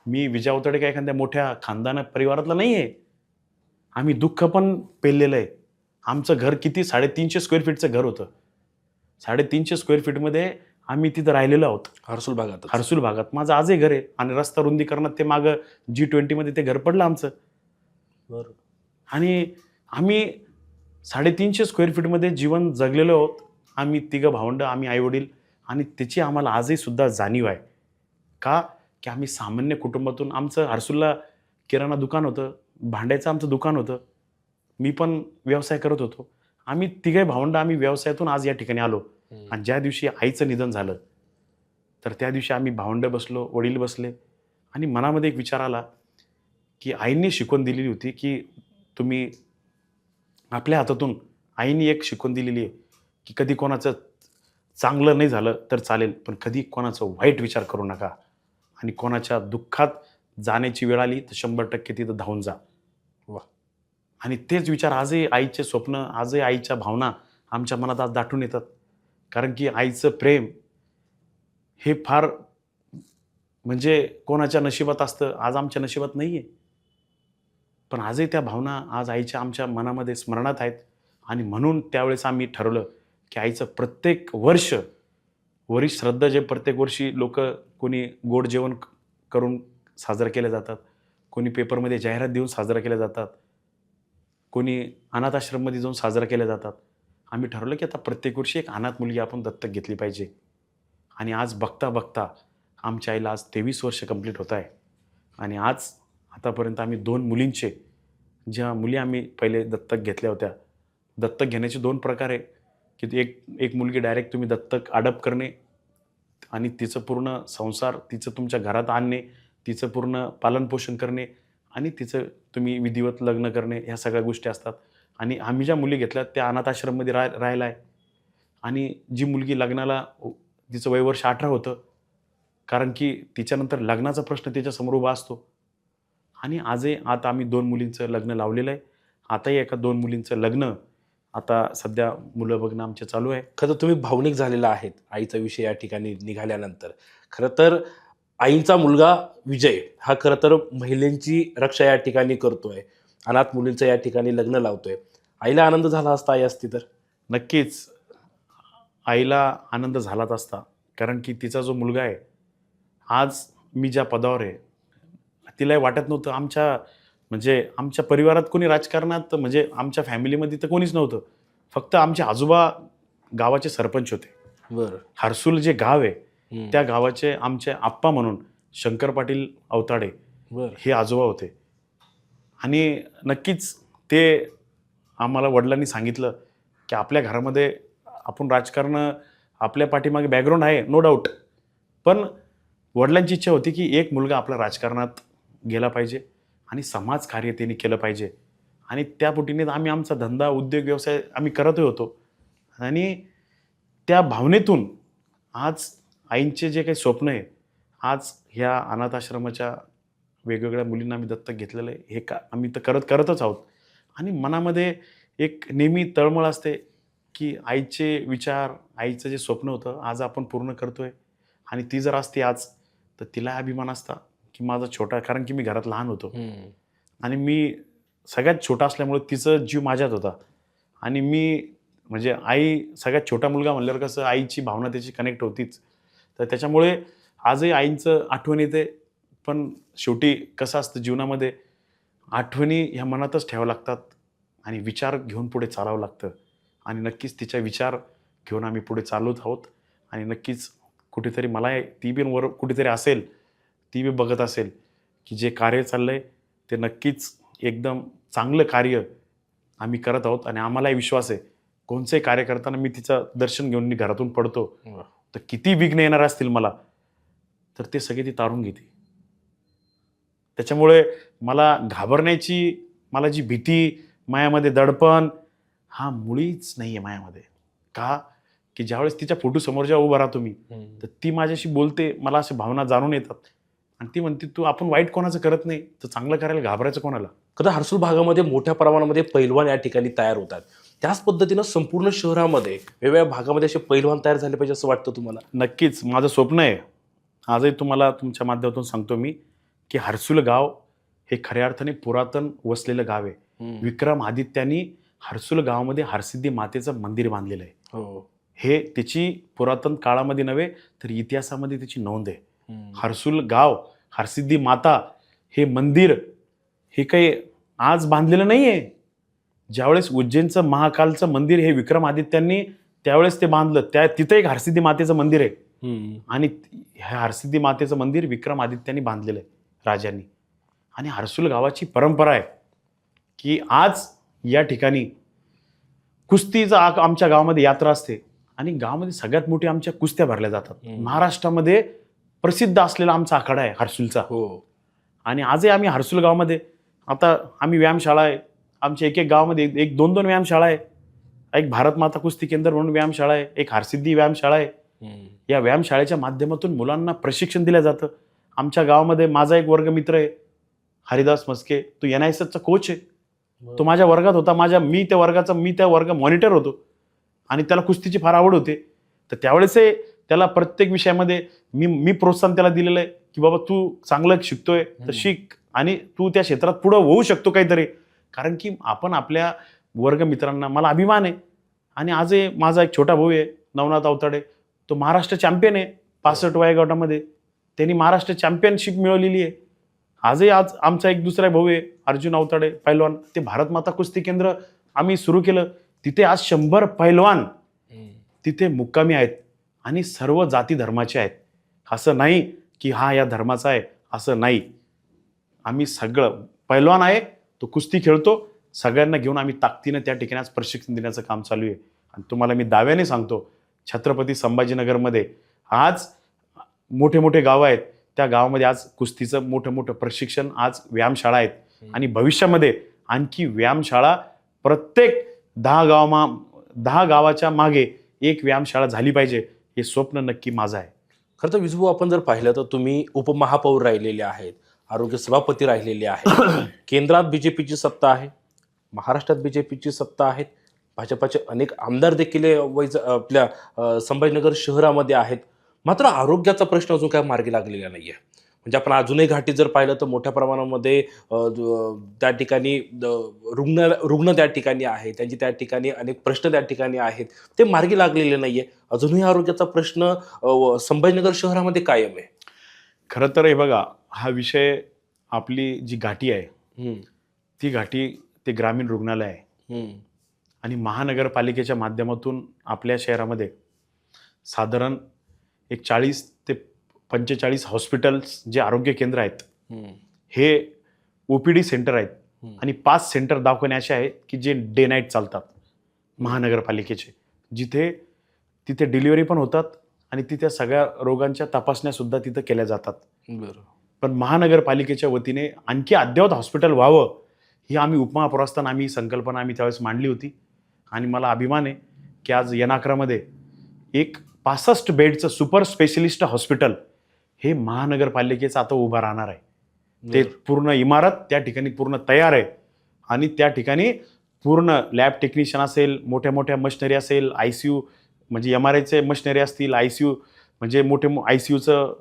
मी विजय अवताडे काय एखाद्या मोठ्या खानदाना परिवारातला नाही आहे. आम्ही दुःख पण पेललेलं आहे. आमचं घर किती 350 स्क्वेअर फीटचं घर होतं. 350 स्क्वेअर फीटमध्ये आम्ही तिथं राहिलेलो आहोत. हर्सूल भागात माझं आजही घर आहे. आणि रस्ता रुंदीकरणात ते मागं G20 ते घर पडलं आमचं. बरं. आणि आम्ही 350 स्क्वेअर फीटमध्ये जीवन जगलेलो आहोत. आम्ही 3 भावंड, आम्ही आईवडील. आणि त्याची आम्हाला आजही सुद्धा जाणीव आहे. का? की आम्ही सामान्य कुटुंबातून, आमचं हर्सूलला किराणा दुकान होतं, भांड्याचं आमचं दुकान होतं. मी पण व्यवसाय करत होतो. आम्ही 3 भावंड आम्ही व्यवसायातून आज या ठिकाणी आलो. आणि ज्या दिवशी आईचं निधन झालं तर त्या दिवशी आम्ही भावंड बसलो, वडील बसले. आणि मनामध्ये एक विचार आला की आईंनी शिकवण दिलेली होती की तुम्ही आपल्या हातातून, आईने एक शिकवण दिलेली आहे की कधी कोणाचं चांगलं नाही झालं तर चालेल, पण कधी कोणाचं वाईट विचार करू नका. आणि कोणाच्या दुःखात जाण्याची वेळ आली तर 100% तिथं धावून जा. वा. आणि तेच विचार आजही आईचे स्वप्न, आजही आईच्या भावना आमच्या मनात आज दाटून येतात. कारण की आईचं प्रेम हे फार म्हणजे कोणाच्या नशिबात असतं, आज आमच्या नशिबात नाही आहे. पण आजही त्या भावना आज आईच्या आमच्या मनामध्ये स्मरणात आहेत. आणि म्हणून त्यावेळेस आम्ही ठरवलं की आईचं प्रत्येक वर्ष वरिष्ठ श्रद्धा जे प्रत्येक वर्षी लोक कोणी गोड जेवण करून साजरा केले जातात, कोणी पेपरमध्ये जाहिरात देऊन साजरा केल्या जातात, कोणी अनाथ आश्रममध्ये जाऊन साजरा केल्या जातात. आम्ही ठरवलं की आता प्रत्येक वर्षी एक अनाथ मुलगी आपण दत्तक घेतली पाहिजे. आणि आज बघता बघता आमच्या आईला आज 23 वर्ष कंप्लीट होत आहे. आणि आज आतापर्यंत आम्ही 2 मुलींचे, ज्या मुली आम्ही पहिले दत्तक घेतल्या होत्या, दत्तक घेण्याचे 2 प्रकार आहे की एक मुलगी डायरेक्ट तुम्ही दत्तक अडप करणे आणि तिचं पूर्ण संसार, तिचं तुमच्या घरात आणणे, तिचं पूर्ण पालनपोषण करणे आणि तिचं तुम्ही विधिवत लग्न करणे, ह्या सगळ्या गोष्टी असतात. आणि आम्ही ज्या मुली घेतल्या त्या अनाथ आश्रममध्ये राहायला आहे. आणि जी मुलगी लग्नाला, तिचं वयवर्ष 18 होतं, कारण की तिच्यानंतर लग्नाचा प्रश्न तिच्यासमोर उभा असतो. आणि आजही आता आम्ही 2 मुलींचं लग्न लावलेलं आहे. आताही एका 2 मुलींचं लग्न आता सध्या मुलं बघणं आमचे चालू आहे. खरं तर तुम्ही भावनिक झालेला आहेत आईचा विषय या ठिकाणी निघाल्यानंतर. खरं तर आईचा मुलगा विजय हा खरं तर महिलांची रक्षा या ठिकाणी करतोय, अनाथ मुलींचं या ठिकाणी लग्न लावतोय. आईला आनंद झाला असता आई असती तर? नक्कीच आईला आनंद झालाच असता, कारण की तिचा जो मुलगा आहे, आज मी ज्या पदावर आहे, तिलाही वाटत नव्हतं. आमच्या परिवारात कोणी राजकारणात, म्हणजे आमच्या फॅमिलीमध्ये तर कोणीच नव्हतं. फक्त आमचे आजोबा गावाचे सरपंच होते. बरं. हर्सुल जे गाव आहे त्या गावाचे आमचे आप्पा म्हणून शंकर पाटील अवताडे बरं. हे आजोबा होते. आणि नक्कीच ते आम्हाला वडिलांनी सांगितलं की आपल्या घरामध्ये आपण राजकारण, आपल्या पाठीमागे बॅकग्राऊंड आहे नो डाऊट, पण वडिलांची इच्छा होती की एक मुलगा आपला राजकारणात गेला पाहिजे आणि समाजकार्य त्यांनी केलं पाहिजे. आणि त्या पोटीने आम्ही आमचा धंदा, उद्योग, व्यवसाय आम्ही करतही होतो. आणि त्या भावनेतून आज आईंचे जे काही स्वप्न आहे, आज ह्या अनाथ आश्रमाच्या वेगवेगळ्या मुलींना आम्ही दत्तक घेतलेलं आहे. हे आम्ही तर करतच आहोत. आणि मनामध्ये एक नेहमी तळमळ असते की आईचे विचार, आईचं जे स्वप्न होतं आज आपण पूर्ण करतोय. आणि ती जर असती आज, तर तिला अभिमान असता की माझा छोटा, कारण की मी घरात लहान होतो आणि मी सगळ्यात छोटा असल्यामुळे तिचा जीव माझ्यात होता. आणि मी म्हणजे आई सगळ्यात छोटा मुलगा म्हणल्यावर कसं आईची भावना त्याची कनेक्ट होतीच. तर त्याच्यामुळे आजही आईंचं आठवण येते. पण शेवटी कसं असतं जीवनामध्ये, आठवणी ह्या मनातच ठेवावं लागतात आणि विचार घेऊन पुढे चालावं लागतं. आणि नक्कीच तिचा विचार घेऊन आम्ही पुढे चालवत आहोत. आणि नक्कीच कुठेतरी मला ती बी वर कुठेतरी असेल, ती बी बघत असेल की जे कार्य चाललं आहे ते नक्कीच एकदम चांगलं कार्य आम्ही करत आहोत. आणि आम्हालाही विश्वास आहे, कोणचंही कार्य करताना मी तिचं दर्शन घेऊन मी घरातून पडतो, तर किती विघ्न येणार असतील मला, तर ते सगळे ती तारून घेते. त्याच्यामुळे मला घाबरण्याची, मला जी भीती, मायामध्ये दडपण हा मुळीच नाही आहे मायामध्ये. का की ज्यावेळेस तिच्या फोटो समोर जेव्हा उभा राहतो मी, तर ती माझ्याशी बोलते, मला अशा भावना जाणून येतात. आणि ती म्हणते, तू आपण वाईट कोणाचं करत नाही, तर चांगलं करायला घाबरायचं कोणाला. कदा हर्सुल भागामध्ये मोठ्या प्रमाणामध्ये पैलवान या ठिकाणी तयार होतात. त्याच पद्धतीनं संपूर्ण शहरामध्ये वेगवेगळ्या भागामध्ये असे पैलवान तयार झाले पाहिजे असं वाटतं तुम्हाला? नक्कीच माझं स्वप्न आहे. आजही तुम्हाला तुमच्या माध्यमातून सांगतो मी की हर्सुल गाव हे खऱ्या अर्थाने पुरातन वसलेलं गाव आहे. विक्रमादित्यांनी हर्सुल गावामध्ये हरसिद्धी मातेचं मंदिर बांधलेलं आहे. हे त्याची पुरातन काळामध्ये नव्हे तर इतिहासामध्ये त्याची नोंद आहे. हर्सुल गाव, हरसिद्धी माता हे मंदिर हे काही आज बांधलेलं नाही आहे. ज्यावेळेस उज्जैनचं महाकालचं मंदिर हे विक्रमादित्यांनी त्यावेळेस ते बांधलं, तिथं एक हरसिद्धी मातेचं मंदिर आहे. आणि ह्या हरसिद्धी मातेचं मंदिर विक्रमादित्यांनी बांधलेलं आहे राजांनी. आणि हर्सुल गावाची परंपरा आहे की आज या ठिकाणी कुस्तीचा आमच्या गावामध्ये यात्रा असते. आणि गावामध्ये सगळ्यात मोठी आमच्या कुस्त्या भरल्या जातात. महाराष्ट्रामध्ये प्रसिद्ध असलेला आमचा आखाडा आहे हर्सुलचा. आणि आजही आम्ही हर्सुल गावामध्ये, आता आम्ही व्यायामशाळा आहे आमच्या, एक गावामध्ये 1-2 व्यायामशाळा आहे. एक भारत माता कुस्ती केंद्र म्हणून व्यायामशाळा आहे, एक हरसिद्धी व्यायामशाळा आहे. या व्यायामशाळेच्या माध्यमातून मुलांना प्रशिक्षण दिलं जातं. आमच्या गावामध्ये माझा एक वर्ग मित्र आहे हरिदास मस्के, तो NISSचा कोच आहे. तो माझ्या वर्गात होता. मी त्या वर्ग मॉनिटर होतो. आणि त्याला कुस्तीची फार आवड होते. तर त्यावेळेस त्याला प्रत्येक विषयामध्ये मी प्रोत्साहन त्याला दिलेलं आहे की बाबा तू चांगलं शिकतोय तर शिक आणि तू त्या क्षेत्रात पुढं होऊ शकतो काहीतरी. कारण की आपण आपल्या वर्गमित्रांना, मला अभिमान आहे. आणि आजही माझा एक छोटा भाऊ आहे नवनाथ अवताडे, तो महाराष्ट्र चॅम्पियन आहे 65 वयोगटामध्ये. त्यांनी महाराष्ट्र चॅम्पियनशिप मिळवलेली आहे. आज आमचा एक दुसरा भाऊ आहे अर्जुन अवताडे पैलवान, ते भारत माता कुस्ती केंद्र आम्ही सुरू केलं. तिथे आज 100 पैलवान तिथे मुक्कामी आहेत आणि सर्व जाती धर्माचे आहेत. असं नाही की हा या धर्माचा आहे, असं नाही. आम्ही सगळं पैलवान आहे, तो कुस्ती खेळतो, सगळ्यांना घेऊन आम्ही ताकदीनं त्या ठिकाणी आज प्रशिक्षण देण्याचं काम चालू आहे. आणि तुम्हाला मी दाव्याने सांगतो, छत्रपती संभाजीनगरमध्ये आज मोठे मोठे गावं आहेत, त्या गावामध्ये आज कुस्तीचं मोठं मोठं प्रशिक्षण, आज व्यायामशाळा आहेत. आणि भविष्यामध्ये आणखी व्यायामशाळा प्रत्येक 10 गावाच्या मागे एक व्यायामशाळा झाली पाहिजे, हे स्वप्न नक्की माझं आहे. खरं तर विजू, आपण जर पाहिलं तर तुम्ही उपमहापौर राहिलेले आहेत, आरोग्य सभापती राहिलेले आहेत. केंद्रात बीजेपीची सत्ता आहे, महाराष्ट्रात बीजेपीची सत्ता आहे, भाजपाचे अनेक आमदार देखील आपल्या संभाजीनगर शहरामध्ये आहेत. मात्र आरोग्याचा प्रश्न अजून काय मार्गी लागलेला नाहीये. म्हणजे आपण अजूनही घाटीत जर पाहिलं तर मोठ्या प्रमाणामध्ये त्या ठिकाणी रुग्ण त्या ठिकाणी आहे, त्यांची त्या ठिकाणी अनेक प्रश्न त्या ठिकाणी आहेत, ते मार्गी लागलेले नाहीये. अजूनही आरोग्याचा प्रश्न संभाजीनगर शहरामध्ये कायम आहे. खरं तर हे बघा, हा विषय, आपली जी घाटी आहे ती घाटी ते ग्रामीण रुग्णालय आहे. आणि महानगरपालिकेच्या माध्यमातून आपल्या शहरामध्ये साधारण एक 40 ते 45 हॉस्पिटल्स जे आरोग्य केंद्र आहेत, हे OPD सेंटर आहेत. आणि 5 सेंटर दवाखाने असे आहेत की जे डे नाईट चालतात महानगरपालिकेचे, तिथे डिलिव्हरी पण होतात आणि तिथे सगळ्या रोगांच्या तपासण्या सुद्धा तिथं केल्या जातात. पण महानगरपालिकेच्या वतीने आणखी अद्ययावत हॉस्पिटल व्हावं, ही आम्ही उपमहापौर असताना आम्ही संकल्पना त्यावेळेस मांडली होती. आणि मला अभिमान आहे की आज येनाकरामध्ये एक 65 बेडचं सुपर स्पेशलिस्ट हॉस्पिटल हे महानगरपालिकेचं आता उभं राहणार आहे. ते पूर्ण इमारत त्या ठिकाणी पूर्ण तयार आहे. आणि त्या ठिकाणी पूर्ण लॅब टेक्निशियन असेल, मोठ्या मोठ्या मशिनरी असेल, ICU म्हणजे MRIचे मशिनरी असतील, ICU म्हणजे ICUचं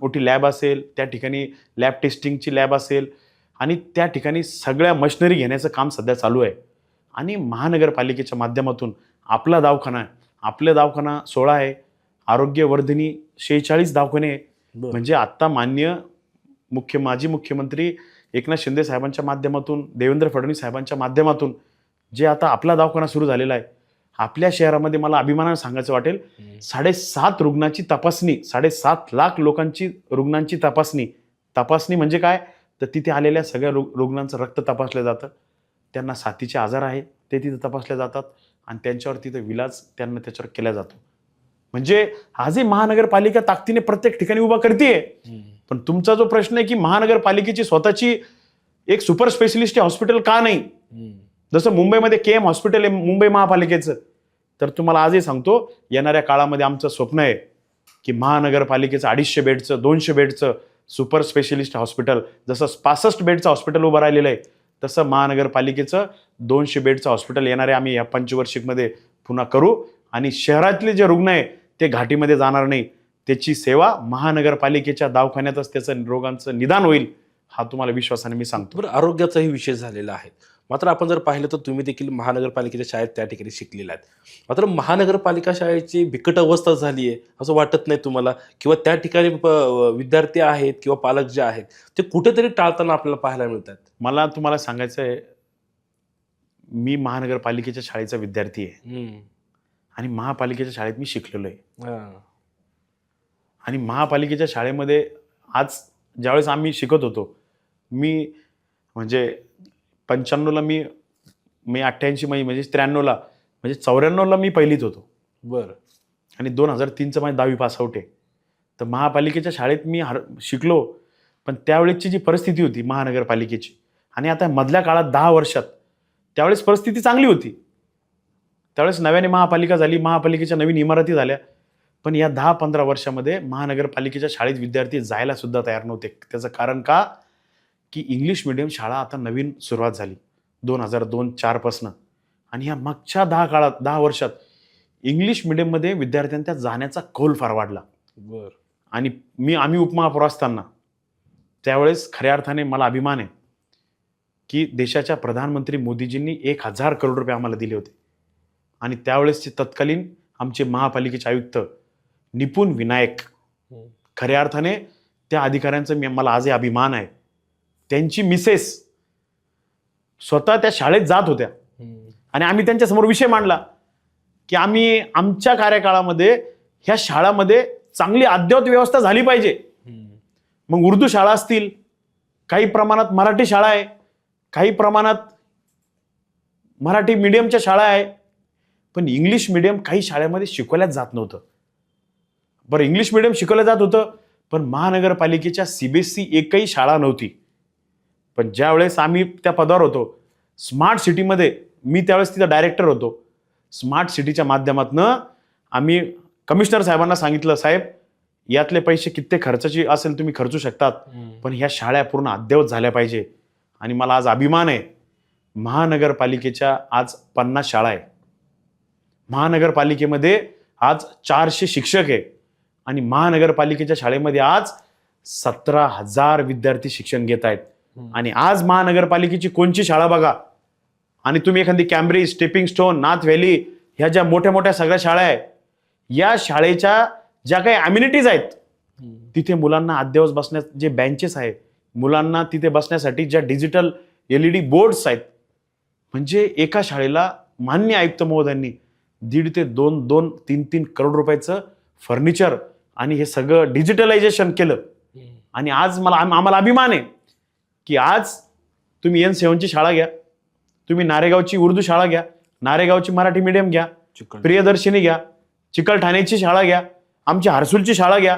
मोठी लॅब असेल, त्या ठिकाणी लॅब टेस्टिंगची लॅब असेल, आणि त्या ठिकाणी सगळ्या मशिनरी घेण्याचं काम सध्या चालू आहे. आणि महानगरपालिकेच्या माध्यमातून आपला दवाखाना 16 आहे, आरोग्यवर्धिनी 46 दवाखाने आहे. म्हणजे आत्ता माजी मुख्यमंत्री एकनाथ शिंदे साहेबांच्या माध्यमातून, देवेंद्र फडणवीस साहेबांच्या माध्यमातून जे आता आपला दवाखाना सुरू झालेला आहे आपल्या शहरामध्ये, मला अभिमानाने सांगायचं वाटेल, 7.5 रुग्णांची तपासणी, 7.5 लाख रुग्णांची तपासणी म्हणजे काय, तर तिथे आलेल्या सगळ्या रुग्णांचं रक्त तपासलं जातं. त्यांना साथीचे आजार आहे ते तिथे तपासले जातात आणि त्यांच्यावर तिथे इलाज त्यांना त्याच्यावर केला जातो. म्हणजे आजही महानगरपालिका ताकदीने प्रत्येक ठिकाणी उभा करतेय. पण तुमचा जो प्रश्न आहे की महानगरपालिकेची स्वतःची एक सुपर स्पेशलिस्ट हॉस्पिटल का नाही, जसं मुंबईमध्ये KM हॉस्पिटल आहे मुंबई महापालिकेचं, तर तुम्हाला आजही सांगतो, येणाऱ्या काळामध्ये आमचं स्वप्न आहे की महानगरपालिकेचं 250 बेडचं 200 बेडचं सुपर स्पेशलिस्ट हॉस्पिटल, जसं 65 बेडचं हॉस्पिटल उभं राहिलेलं आहे, तसं महानगरपालिकेचं 200 बेडचं हॉस्पिटल येणारे आम्ही या पंचवार्षिकमध्ये पुन्हा करू. आणि शहरातले जे रुग्ण आहे ते घाटीमध्ये जाणार नाही, त्याची सेवा महानगरपालिकेच्या दवाखान्यातच त्याचं रोगांचं निदान होईल, हा तुम्हाला विश्वासाने मी सांगतो. बरं, आरोग्याचाही विषय झालेला आहे. मात्र आपण जर पाहिलं तर तुम्ही देखील महानगरपालिकेच्या शाळेत त्या ठिकाणी शिकलेला आहेत. मात्र महानगरपालिका शाळेची बिकट अवस्था झाली आहे असं वाटत नाही तुम्हाला? किंवा त्या ठिकाणी विद्यार्थी आहेत किंवा पालक जे आहेत ते कुठेतरी टाळताना आपल्याला पाहायला मिळतात? मला तुम्हाला सांगायचं आहे, मी महानगरपालिकेच्या शाळेचा विद्यार्थी आहे आणि महापालिकेच्या शाळेत मी शिकलेलो आहे. आणि महापालिकेच्या शाळेमध्ये आज ज्यावेळेस आम्ही शिकत होतो, मी म्हणजे 95ला मी 88 म्हणजे 93ला म्हणजे 94ला मी पहिलीत होतो. बरं. आणि 2003चं माझी 10वी पासआउट आहे. तर महापालिकेच्या शाळेत मी शिकलो. पण त्यावेळेसची जी परिस्थिती होती महानगरपालिकेची आणि आता मधल्या काळात 10 वर्षात, त्यावेळेस परिस्थिती चांगली होती. त्यावेळेस नव्याने महापालिका झाली, महापालिकेच्या नवीन इमारती झाल्या. पण या 10-15 वर्षामध्ये महानगरपालिकेच्या शाळेत विद्यार्थी जायला सुद्धा तयार नव्हते. त्याचं कारण का, की इंग्लिश मिडियम शाळा आता नवीन सुरुवात झाली 2002-04 पासनं. आणि ह्या मागच्या 10 वर्षात इंग्लिश मिडियममध्ये विद्यार्थ्यांचा जाण्याचा कौल फार वाढला. बरं. आणि आम्ही उपमहापौर असताना त्यावेळेस खऱ्या अर्थाने मला अभिमान आहे की देशाच्या प्रधानमंत्री मोदीजींनी 1,000 करोड रुपये आम्हाला दिले होते. आणि त्यावेळेसचे तत्कालीन आमचे महापालिकेचे आयुक्त निपुण विनायक, खऱ्या अर्थाने त्या अधिकाऱ्यांचा मला आजही अभिमान आहे. त्यांची मिसेस स्वतः त्या शाळेत जात होत्या आणि आम्ही त्यांच्यासमोर विषय मांडला की आम्ही आमच्या कार्यकाळामध्ये ह्या शाळामध्ये चांगली अद्ययावत व्यवस्था झाली पाहिजे. मग उर्दू शाळा असतील, काही प्रमाणात मराठी शाळा आहे, काही प्रमाणात मराठी मीडियमच्या शाळा आहे, पण इंग्लिश मीडियम काही शाळेमध्ये शिकवल्याच जात नव्हतं. बरं, इंग्लिश मीडियम शिकवलं जात होतं, पण महानगरपालिकेच्या सीबीएसई एकही शाळा नव्हती. पण ज्या वेळेस आम्ही त्या पदावर होतो, स्मार्ट सिटीमध्ये, मी त्यावेळेस तिथं डायरेक्टर होतो, स्मार्ट सिटीच्या माध्यमातून आम्ही कमिशनर साहेबांना सांगितलं, साहेब यातले पैसे किती खर्चाची असेल तुम्ही खर्चू शकतात, पण ह्या शाळा पूर्ण अद्ययावत झाल्या पाहिजे. आणि मला आज अभिमान आहे, महानगरपालिकेच्या आज 50 शाळा आहे. महानगरपालिकेमध्ये आज 400 शिक्षक आहे आणि महानगरपालिकेच्या शाळेमध्ये आज 17,000 विद्यार्थी शिक्षण घेत आहेत. आणि आज महानगरपालिकेची कोणची शाळा बघा आणि तुम्ही एखादी कॅम्ब्रिज, स्टेपिंग स्टोन, नाथ व्हॅली, ह्या ज्या मोठ्या मोठ्या सगळ्या शाळा आहेत, या शाळेच्या ज्या काही अम्युनिटीज आहेत, तिथे मुलांना अद्ययावत बसण्यास जे बेंचेस आहेत, मुलांना तिथे बसण्यासाठी ज्या डिजिटल LED बोर्ड्स आहेत, म्हणजे एका शाळेला मान्य आयुक्त महोदयांनी 1.5 ते 2-3 करोड रुपयाचं फर्निचर आणि हे सगळं डिजिटलायझेशन केलं. आणि आज आम्हाला अभिमान आहे की आज तुम्ही N7ची शाळा घ्या, तुम्ही नारेगावची उर्दू शाळा घ्या, नारेगावची मराठी मीडियम घ्या, प्रियदर्शिनी घ्या, चिकलठाण्याची शाळा घ्या, आमची हर्सुलची शाळा घ्या.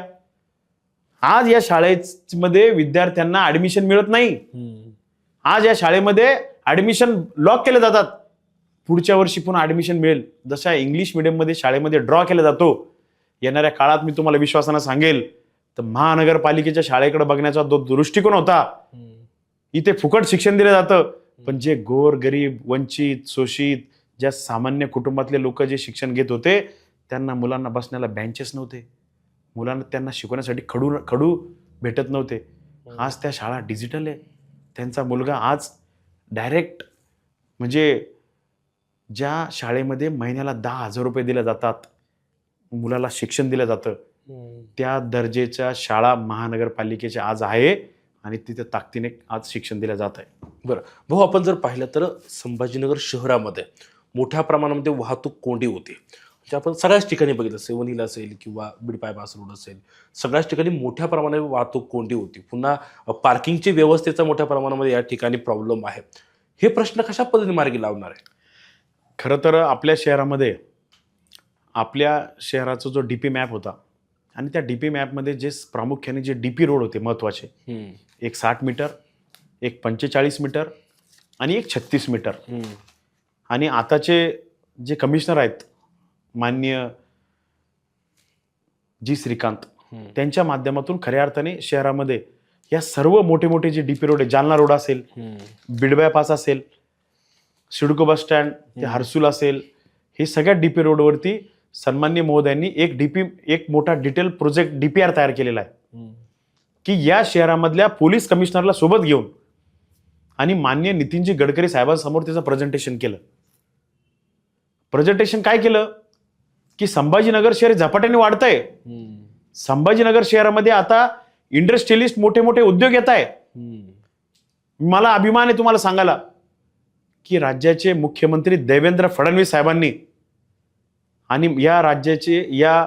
आज या शाळेमध्ये विद्यार्थ्यांना ऍडमिशन मिळत नाही. आज या शाळेमध्ये ऍडमिशन लॉक केले जातात. पुढच्या वर्षी पुन्हा ऍडमिशन मिळेल. जशा इंग्लिश मीडियममध्ये शाळेमध्ये ड्रॉ केला जातो, येणाऱ्या काळात मी तुम्हाला विश्वासानं सांगेल तर महानगरपालिकेच्या शाळेकडे बघण्याचा जो दृष्टिकोन होता, इथे फुकट शिक्षण दिलं जातं, पण जे गोर गरीब, वंचित, शोषित, ज्या सामान्य कुटुंबातले लोक जे शिक्षण घेत होते, त्यांना मुलांना बसण्याला बेंचेस नव्हते, मुलांना त्यांना शिकवण्यासाठी खडू भेटत नव्हते. आज त्या शाळा डिजिटल आहे. त्यांचा मुलगा आज डायरेक्ट, म्हणजे ज्या शाळेमध्ये महिन्याला 10,000 रुपये दिले जातात, मुलाला शिक्षण दिलं जातं, त्या दर्जेच्या शाळा महानगरपालिकेच्या आज आहे आणि तिथे ताकदीने आज शिक्षण दिलं जात आहे. बरं भाऊ, आपण जर पाहिलं तर संभाजीनगर शहरामध्ये मोठ्या प्रमाणामध्ये वाहतूक कोंडी होती. म्हणजे आपण सगळ्याच ठिकाणी बघितलं, सेवन हिल असेल किंवा बीड बायपास रोड असेल, सगळ्याच ठिकाणी मोठ्या प्रमाणात वाहतूक कोंडी होती. पुन्हा पार्किंगची व्यवस्थेचा मोठ्या प्रमाणामध्ये या ठिकाणी प्रॉब्लेम आहे. हे प्रश्न कशा पद्धतीने मार्गी लावणार आहे? खरं तर आपल्या शहराचा जो DP मॅप होता, आणि त्या DP मॅपमध्ये जे प्रामुख्याने जे DP रोड होते महत्त्वाचे, एक 60 मीटर, एक 45 मीटर आणि एक 36 मीटर. आणि आताचे जे कमिशनर आहेत माननीय जी श्रीकांत, त्यांच्या माध्यमातून खऱ्या अर्थाने शहरामध्ये या सर्व मोठे मोठे जे DP रोड आहे, जालना रोड असेल, बीड बायपास असेल, सिडको बस स्टँड, ते हर्सुल असेल, हे सगळ्या DP रोडवरती सन्माननीय महोदयांनी एक मोठा डिटेल प्रोजेक्ट DPR तयार केलेला आहे की या शहरामधल्या पोलीस कमिशनरला सोबत घेऊन आणि माननीय नितीनजी गडकरी साहेबांसमोर त्याचं प्रेझेंटेशन केलं. प्रेझेंटेशन काय केलं की संभाजीनगर शहर झपाट्याने वाढतंय. संभाजीनगर शहरामध्ये आता इंडस्ट्रियलिस्ट मोठे मोठे उद्योग येत आहे. मला अभिमान आहे तुम्हाला सांगायला की राज्याचे मुख्यमंत्री देवेंद्र फडणवीस साहेबांनी आणि या राज्याचे या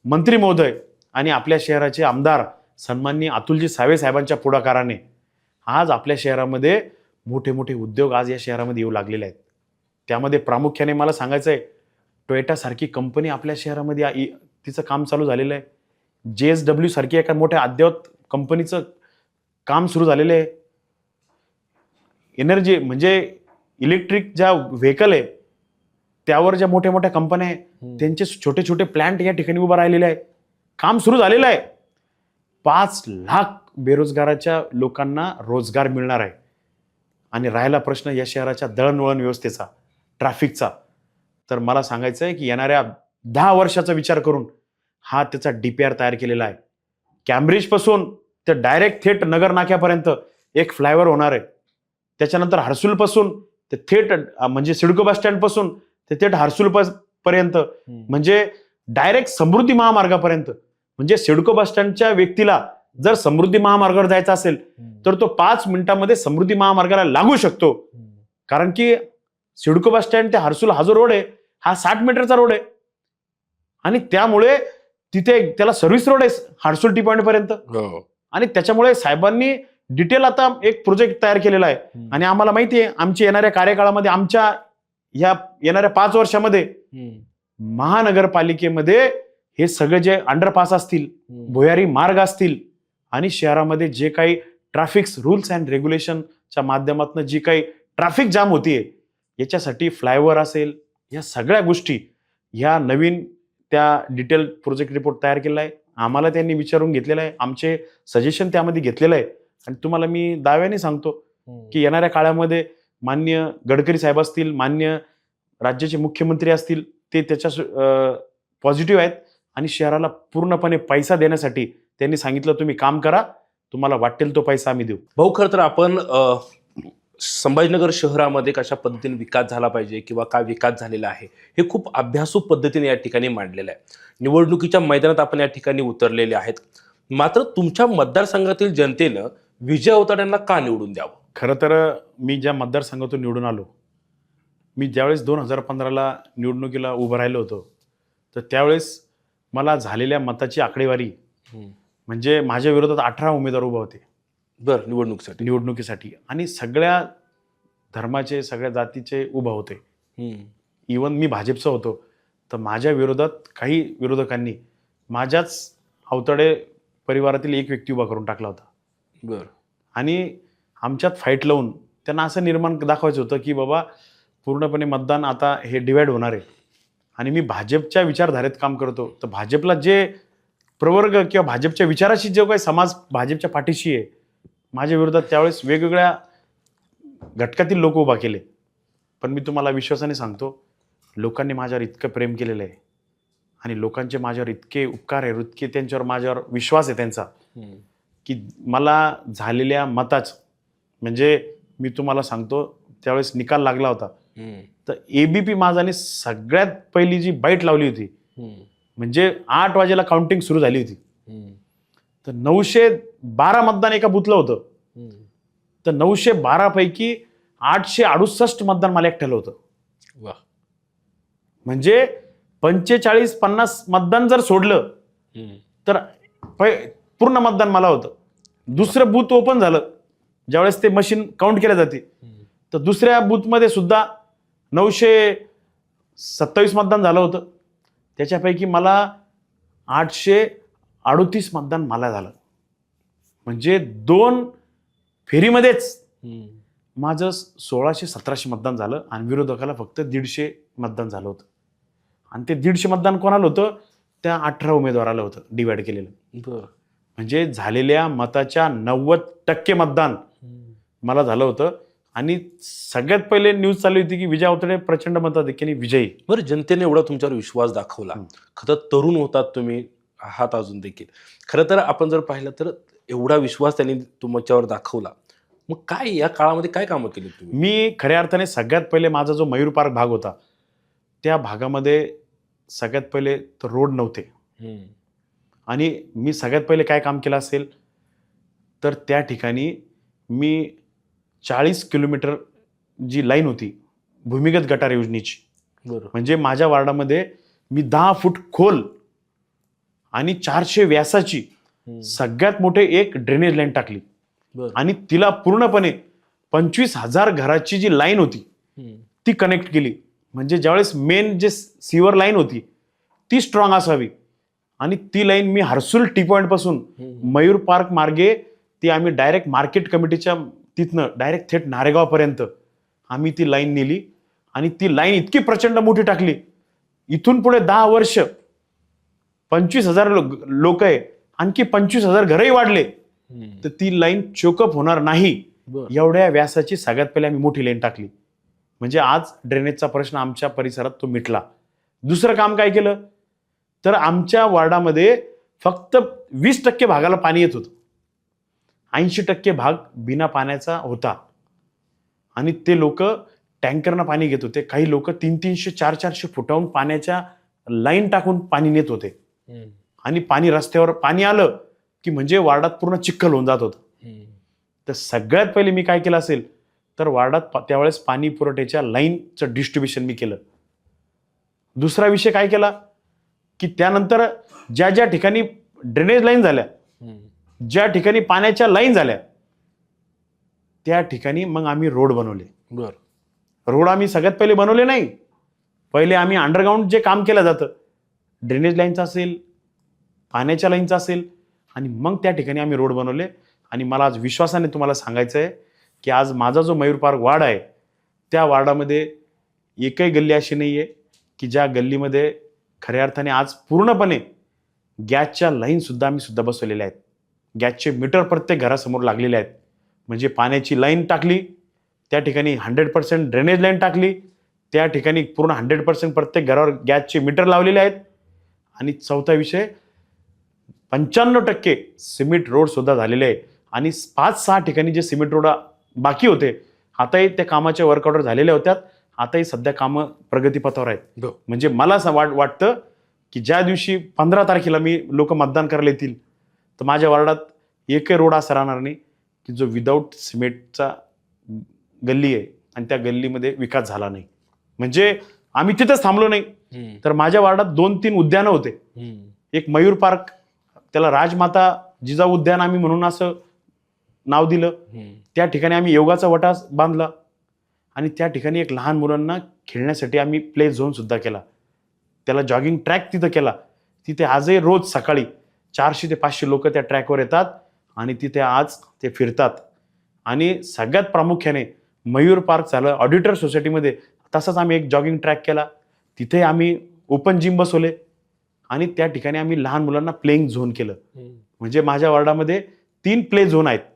मंत्री महोदय आणि आपल्या शहराचे आमदार सन्माननीय अतुलजी सावे साहेबांच्या पुढाकाराने आज आपल्या शहरामध्ये मोठे मोठे उद्योग आज या शहरामध्ये येऊ लागलेले आहेत. त्यामध्ये प्रामुख्याने मला सांगायचं आहे, टोयोटा सारखी कंपनी आपल्या शहरामध्ये तिचं काम चालू झालेलं आहे. JSW सारखी एका मोठ्या अद्ययावत कंपनीचं काम सुरू झालेलं आहे. एनर्जी म्हणजे इलेक्ट्रिक ज्या व्हेकल आहे त्यावर ज्या मोठ्या मोठ्या कंपन्या आहेत त्यांचे छोटे छोटे प्लांट या ठिकाणी उभं राहिलेले आहे, काम सुरू झालेलं आहे. 5 लाख बेरोजगाराच्या लोकांना रोजगार मिळणार आहे. आणि राहिला प्रश्न या शहराच्या दळणवळण व्यवस्थेचा, ट्रॅफिकचा, तर मला सांगायचं आहे की येणाऱ्या 10 वर्षाचा विचार करून हा त्याचा DPR तयार केलेला आहे. कॅम्ब्रिज पासून तर डायरेक्ट थेट नगर नाक्यापर्यंत एक फ्लायओव्हर होणार आहे. त्याच्यानंतर हर्सुल पासून ते थेट म्हणजे सिडको बस स्टँड पासून ते थेट हर्सुल पर्यंत म्हणजे डायरेक्ट समृद्धी महामार्गापर्यंत. म्हणजे सिडको बस स्टँडच्या व्यक्तीला जर समृद्धी महामार्गावर जायचं असेल तर तो 5 मिनिटांमध्ये समृद्धी महामार्गाला लागू शकतो. कारण की सिडको बस स्टँड ते हर्सुल हा जो रोड आहे हा 60 मीटरचा रोड आहे आणि त्यामुळे तिथे त्याला सर्व्हिस रोड आहे हर्सुल टी पॉइंट पर्यंत. आणि त्याच्यामुळे साहेबांनी डिटेल आता एक प्रोजेक्ट तयार केलेला आहे आणि आम्हाला माहिती आहे आमच्या येणाऱ्या कार्यकाळामध्ये आमच्या ह्या येणाऱ्या 5 वर्षामध्ये महानगरपालिकेमध्ये हे सगळे जे अंडरपास असतील, भुयारी मार्ग असतील आणि शहरामध्ये जे काही ट्रॅफिक रूल्स अँड रेग्युलेशनच्या माध्यमातून जी काही ट्रॅफिक जाम होतीये याच्यासाठी फ्लायओव्हर असेल, या सगळ्या गोष्टी ह्या नवीन त्या डिटेल प्रोजेक्ट रिपोर्ट तयार केलेला आहे. आम्हाला त्यांनी विचारून घेतलेलं आहे, आमचे सजेशन त्यामध्ये घेतलेलं आहे आणि तुम्हाला मी दाव्याने सांगतो की येणाऱ्या काळामध्ये मान्य गडकरी साहेब असतील, मान्य राज्याचे मुख्यमंत्री असतील, ते त्याच्या पॉझिटिव्ह आहेत आणि शहराला पूर्णपणे पैसा देण्यासाठी त्यांनी सांगितलं तुम्ही काम करा, तुम्हाला वाटेल तो पैसा आम्ही देऊ. भाऊ, खरं तर आपण संभाजीनगर शहरामध्ये कशा पद्धतीने विकास झाला पाहिजे किंवा काय विकास झालेला आहे हे खूप अभ्यासू पद्धतीने या ठिकाणी मांडलेलं आहे. निवडणुकीच्या मैदानात आपण या ठिकाणी उतरलेले आहेत. मात्र तुमच्या मतदारसंघातील जनतेनं विजय अवताड्यांना का निवडून द्यावं? खरं तर मी ज्या मतदारसंघातून निवडून आलो, मी ज्यावेळेस 2015ला निवडणुकीला उभं राहिलो होतो तर त्यावेळेस मला झालेल्या मताची आकडेवारी म्हणजे माझ्या विरोधात 18 उमेदवार उभे होते बरं निवडणुकीसाठी आणि सगळ्या धर्माचे सगळ्या जातीचे उभा होते. इवन मी भाजपचा होतो तर माझ्या विरोधात काही विरोधकांनी माझ्याच अवताडे परिवारातील एक व्यक्ती उभा करून टाकला होता. बरं. आणि आमच्यात फाईट लावून त्यांना असं निर्माण दाखवायचं होतं की बाबा पूर्णपणे मतदान आता हे डिवाइड होणार आहे आणि मी भाजपच्या विचारधारेत काम करतो तर भाजपला जे प्रवर्ग किंवा भाजपच्या विचाराशी जो काही समाज भाजपच्या पाठीशी आहे, माझ्या विरोधात त्यावेळेस वेगवेगळ्या घटकातील लोक उभा केले. पण मी तुम्हाला विश्वासाने सांगतो लोकांनी माझ्यावर इतकं प्रेम केलेलं आहे आणि लोकांचे माझ्यावर इतके उपकार आहे, इतके त्यांच्यावर माझ्यावर विश्वास आहे त्यांचा की मला झालेल्या मताच म्हणजे मी तुम्हाला सांगतो त्यावेळेस निकाल लागला होता तर एबीपी माझाने सगळ्यात पहिली जी बाईट लावली होती म्हणजे 8 वाजेला काउंटिंग सुरू झाली होती तर 912 मतदान एका बुथला होतं तर 912 पैकी 868 मतदान मला एकट्याला होतं. म्हणजे 45-50 मतदान जर सोडलं तर पूर्ण मतदान मला होतं. दुसरं बूथ ओपन झालं ज्यावेळेस ते मशीन काउंट केल्या जाते तर दुसऱ्या बूथमध्ये सुद्धा 927 मतदान झालं होतं. त्याच्यापैकी मला 838 मतदान मला झालं. म्हणजे 2 फेरीमध्येच माझं 1600-1700 मतदान झालं आणि विरोधकाला फक्त 150 मतदान झालं होतं. आणि ते 150 मतदान कोणाला होतं? त्या 18 उमेदवाराला होतं डिवाइड केलेलं. म्हणजे झालेल्या मताच्या 90% मतदान मला झालं होतं. आणि सगळ्यात पहिले न्यूज चालू होती की विजय अवताडे प्रचंड मताधिक्याने विजयी. बरं, जनतेने एवढा तुमच्यावर विश्वास दाखवला. खरं तरुण होतात तुम्ही आहात अजून देखील. खरं तर आपण जर पाहिलं तर एवढा विश्वास त्यांनी तुमच्यावर दाखवला, मग काय या काळामध्ये काय कामं केली तुम्ही? मी खऱ्या अर्थाने सगळ्यात पहिले माझा जो मयूर पार्क भाग होता त्या भागामध्ये सगळ्यात पहिले तर रोड नव्हते आणि मी सगळ्यात पहिले काय काम केलं असेल तर त्या ठिकाणी मी 40 किलोमीटर जी लाईन होती भूमिगत गटार योजनेची, म्हणजे माझ्या वार्डामध्ये मी 10 फूट खोल आणि 400 व्यासाची सगळ्यात मोठे एक ड्रेनेज लाईन टाकली आणि तिला पूर्णपणे 25,000 घराची जी लाईन होती ती कनेक्ट केली. म्हणजे ज्यावेळेस मेन जे सीवर लाईन होती ती स्ट्रॉंग असावी आणि ती लाईन मी हर्सुल टी पॉइंट पासून मयूर पार्क मार्गे ती आम्ही डायरेक्ट मार्केट कमिटीच्या तिथनं डायरेक्ट थेट नारेगावपर्यंत आम्ही ती लाईन नेली आणि ती लाईन इतकी प्रचंड मोठी टाकली. इथून पुढे 10 वर्ष 25,000 लोक आहे, आणखी 25,000 घरही वाढले तर ती लाईन चोकअप होणार नाही एवढ्या व्यासाची सगळ्यात पहिले आम्ही मोठी लाईन टाकली. म्हणजे आज ड्रेनेजचा प्रश्न आमच्या परिसरात तो मिटला. दुसरं काम काय केलं तर आमच्या वार्डामध्ये फक्त 20% भागाला पाणी येत होतं 80% भाग बिना पाण्याचा होता आणि ते लोक टँकरनं पाणी घेत होते. काही लोक 300-300 400-400 फुटाहून पाण्याच्या लाईन टाकून पाणी नेत होते आणि पाणी रस्त्यावर पाणी आलं की म्हणजे वार्डात पूर्ण चिखल होऊन जात होतं. तर सगळ्यात पहिले मी काय केलं असेल तर वार्डात त्यावेळेस पाणी पुरवठ्याच्या लाईनचं डिस्ट्रीब्युशन मी केलं. दुसरा विषय काय केला की त्यानंतर ज्या ज्या ठिकाणी ड्रेनेज लाईन झाल्या, ज्या ठिकाणी पाण्याच्या लाईन झाल्या, त्या ठिकाणी मग आम्ही रोड बनवले. रोड आम्ही सगळ्यात पहिले बनवले नाही, पहिले आम्ही अंडरग्राऊंड जे काम केलं जातं ड्रेनेज लाईनचं असेल, पाण्याच्या लाईनचं असेल, आणि मग त्या ठिकाणी आम्ही रोड बनवले. आणि मला आज विश्वासाने तुम्हाला सांगायचं आहे की आज माझा जो मयूर पार्क वार्ड आहे त्या वार्डामध्ये एकही गल्ली अशी नाही आहे की ज्या गल्लीमध्ये खऱ्या अर्थाने आज पूर्णपणे गॅसच्या लाईनसुद्धा आम्ही सुद्धा बसवलेल्या आहेत. गॅसचे मीटर प्रत्येक घरासमोर लागलेले आहेत. म्हणजे पाण्याची लाईन टाकली, त्या ठिकाणी 100% ड्रेनेज लाईन टाकली, त्या ठिकाणी पूर्ण 100% प्रत्येक घरावर गॅसचे मीटर लावलेले आहेत. आणि चौथा विषय 95% सिमेंट रोड सुद्धा झालेले आहे. आणि 5-6 ठिकाणी जे सिमेंट रोड बाकी होते आताही त्या कामाच्या वर्क ऑर्डर झालेल्या होत्या. आताही सध्या कामं प्रगतीपथावर आहेत. म्हणजे मला असं वाटतं की ज्या दिवशी 15 तारखेला मी लोक मतदान करायला येतील तर माझ्या वार्डात एकही रोड असा राहणार नाही की जो विदाऊट सिमेंटचा गल्ली आहे आणि त्या गल्लीमध्ये विकास झाला नाही. म्हणजे आम्ही तिथंच थांबलो नाही तर माझ्या वार्डात 2-3 उद्यानं होते. एक मयूर पार्क, त्याला राजमाता जिजाऊ उद्यान आम्ही म्हणून असं नाव दिलं. त्या ठिकाणी आम्ही योगाचा वटा बांधला आणि त्या ठिकाणी एक लहान मुलांना खेळण्यासाठी आम्ही प्ले झोन सुद्धा केला. त्याला जॉगिंग ट्रॅक तिथं केला. तिथे आजही रोज सकाळी 400 ते 500 लोक त्या ट्रॅकवर येतात आणि तिथे आज ते फिरतात. आणि सगळ्यात प्रामुख्याने मयूर पार्क झालं, ऑडिटर सोसायटीमध्ये तसाच आम्ही एक जॉगिंग ट्रॅक केला. तिथे आम्ही ओपन जिम बसवले आणि त्या ठिकाणी आम्ही लहान मुलांना प्लेइंग झोन केलं. म्हणजे माझ्या वार्डामध्ये 3 प्ले झोन आहेत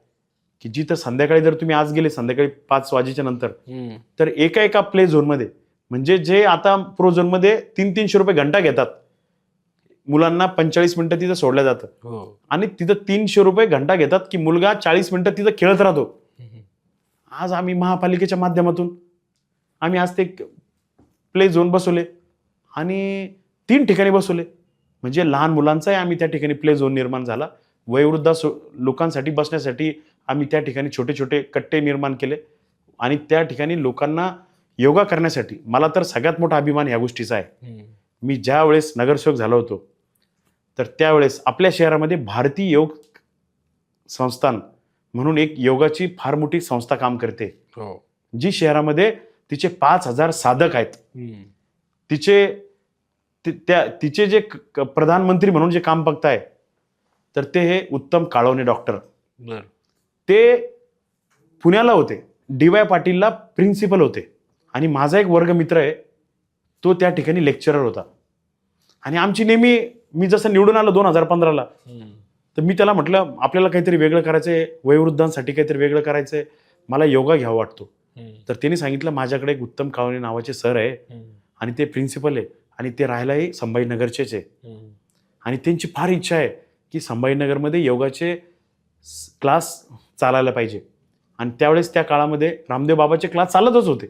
की जिथं संध्याकाळी जर तुम्ही आज गेले संध्याकाळी 5 वाजेच्या नंतर तर एका प्ले झोनमध्ये म्हणजे जे आता प्रो झोनमध्ये 300-300 रुपये घंटा घेतात मुलांना 45 मिनिटं तिथं सोडलं जातं आणि तिथं 300 रुपये घंटा घेतात की मुलगा 40 मिनिटं तिथं खेळत राहतो. आज आम्ही महापालिकेच्या माध्यमातून आम्ही आज ते प्ले झोन बसवले आणि 3 ठिकाणी बसवले. म्हणजे लहान मुलांचाही आम्ही त्या ठिकाणी प्ले झोन निर्माण झाला. वयोवृद्ध लोकांसाठी बसण्यासाठी आम्ही त्या ठिकाणी छोटे छोटे कट्टे निर्माण केले आणि त्या ठिकाणी लोकांना योगा करण्यासाठी मला तर सगळ्यात मोठा अभिमान या गोष्टीचा आहे. मी ज्या वेळेस नगरसेवक झालो होतो तर त्यावेळेस आपल्या शहरामध्ये भारतीय योग संस्थान म्हणून एक योगाची फार मोठी संस्था काम करते. जी शहरामध्ये तिचे 5,000 साधक आहेत. तिचे जे प्रधानमंत्री म्हणून जे काम बघताय तर ते हे उत्तम काळवणे डॉक्टर, ते पुण्याला होते. DY पाटीलला प्रिन्सिपल होते आणि माझा एक वर्गमित्र आहे तो त्या ठिकाणी लेक्चरर होता. आणि आमची नेहमी मी जसं निवडून आलो 2015ला तर मी त्याला म्हटलं आपल्याला काहीतरी वेगळं करायचंय, वयोवृद्धांसाठी काहीतरी वेगळं करायचंय, मला योगा घ्यावा वाटतो. तर त्यांनी सांगितलं माझ्याकडे एक उत्तम काळवणे नावाचे सर आहे आणि ते प्रिन्सिपल आहे आणि ते राहायलाही संभाजीनगरचेच आहे आणि त्यांची फार इच्छा आहे की संभाजीनगरमध्ये योगाचे क्लास चालायला पाहिजे. आणि त्यावेळेस त्या काळामध्ये रामदेव बाबाचे क्लास चालतच होते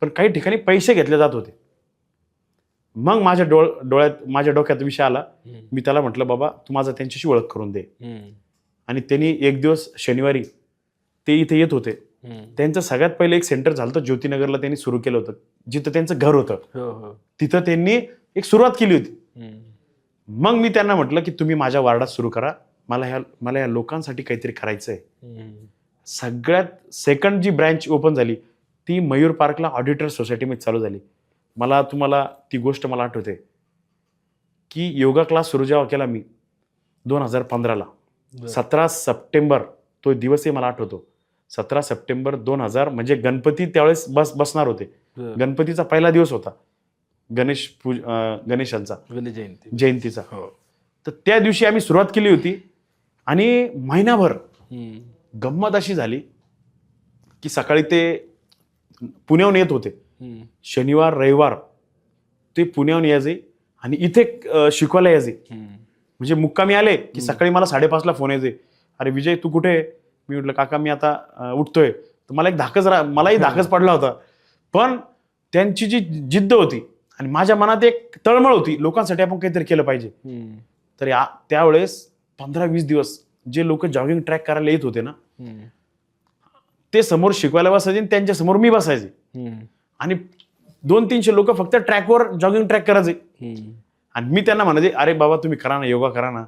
पण काही ठिकाणी पैसे घेतले जात होते. मग माझ्या माझ्या डोक्यात विषय आला. मी त्याला म्हटलं बाबा तू माझा त्यांच्याशी ओळख करून दे. आणि त्यांनी एक दिवस शनिवारी ते इथे येत होते. त्यांचं सगळ्यात पहिले एक सेंटर झालं होतं ज्योतिनगरला, त्यांनी सुरू केलं होतं जिथं त्यांचं घर होतं. तिथं त्यांनी एक सुरुवात केली होती. मग मी त्यांना म्हटलं की तुम्ही माझ्या वार्डात सुरू करा, मला या लोकांसाठी काहीतरी करायचंय. सगळ्यात सेकंड जी ब्रँच ओपन झाली ती मयूर पार्कला ऑडिटर सोसायटीमध्ये चालू झाली. तुम्हाला ती गोष्ट मला आठवते की योगा क्लास सुरू जेव्हा केला मी 2015ला 17 सप्टेंबर तो दिवसही मला आठवतो. 17 सप्टेंबर 2000 म्हणजे गणपती त्यावेळेस बसणार होते. गणपतीचा पहिला दिवस होता गणेशांचा जयंतीचा. तर त्या दिवशी आम्ही सुरुवात केली होती आणि महिनाभर गंमत अशी झाली की सकाळी ते पुण्याहून येत होते. शनिवार रविवार ते पुण्याहून यायचे आणि इथे शिकवायला यायचे. म्हणजे मुक्कामी आले की सकाळी मला 5:30ला फोन यायचे, अरे विजय तू कुठे आहे? मी म्हटलं काका मी आता उठतोय. तर मला मलाही धाकच पडला होता. पण त्यांची जी जिद्द होती आणि माझ्या मनात एक तळमळ होती, लोकांसाठी आपण काहीतरी केलं पाहिजे. तर त्यावेळेस 15-20 दिवस जे लोक जॉगिंग ट्रॅक करायला येत होते ना, ते समोर शिकवायला बसायचे आणि त्यांच्या समोर मी बसायचे. आणि 200-300 लोक फक्त ट्रॅकवर जॉगिंग ट्रॅक करायचे. आणि मी त्यांना म्हणायचे, अरे बाबा तुम्ही करा ना, योगा करा ना.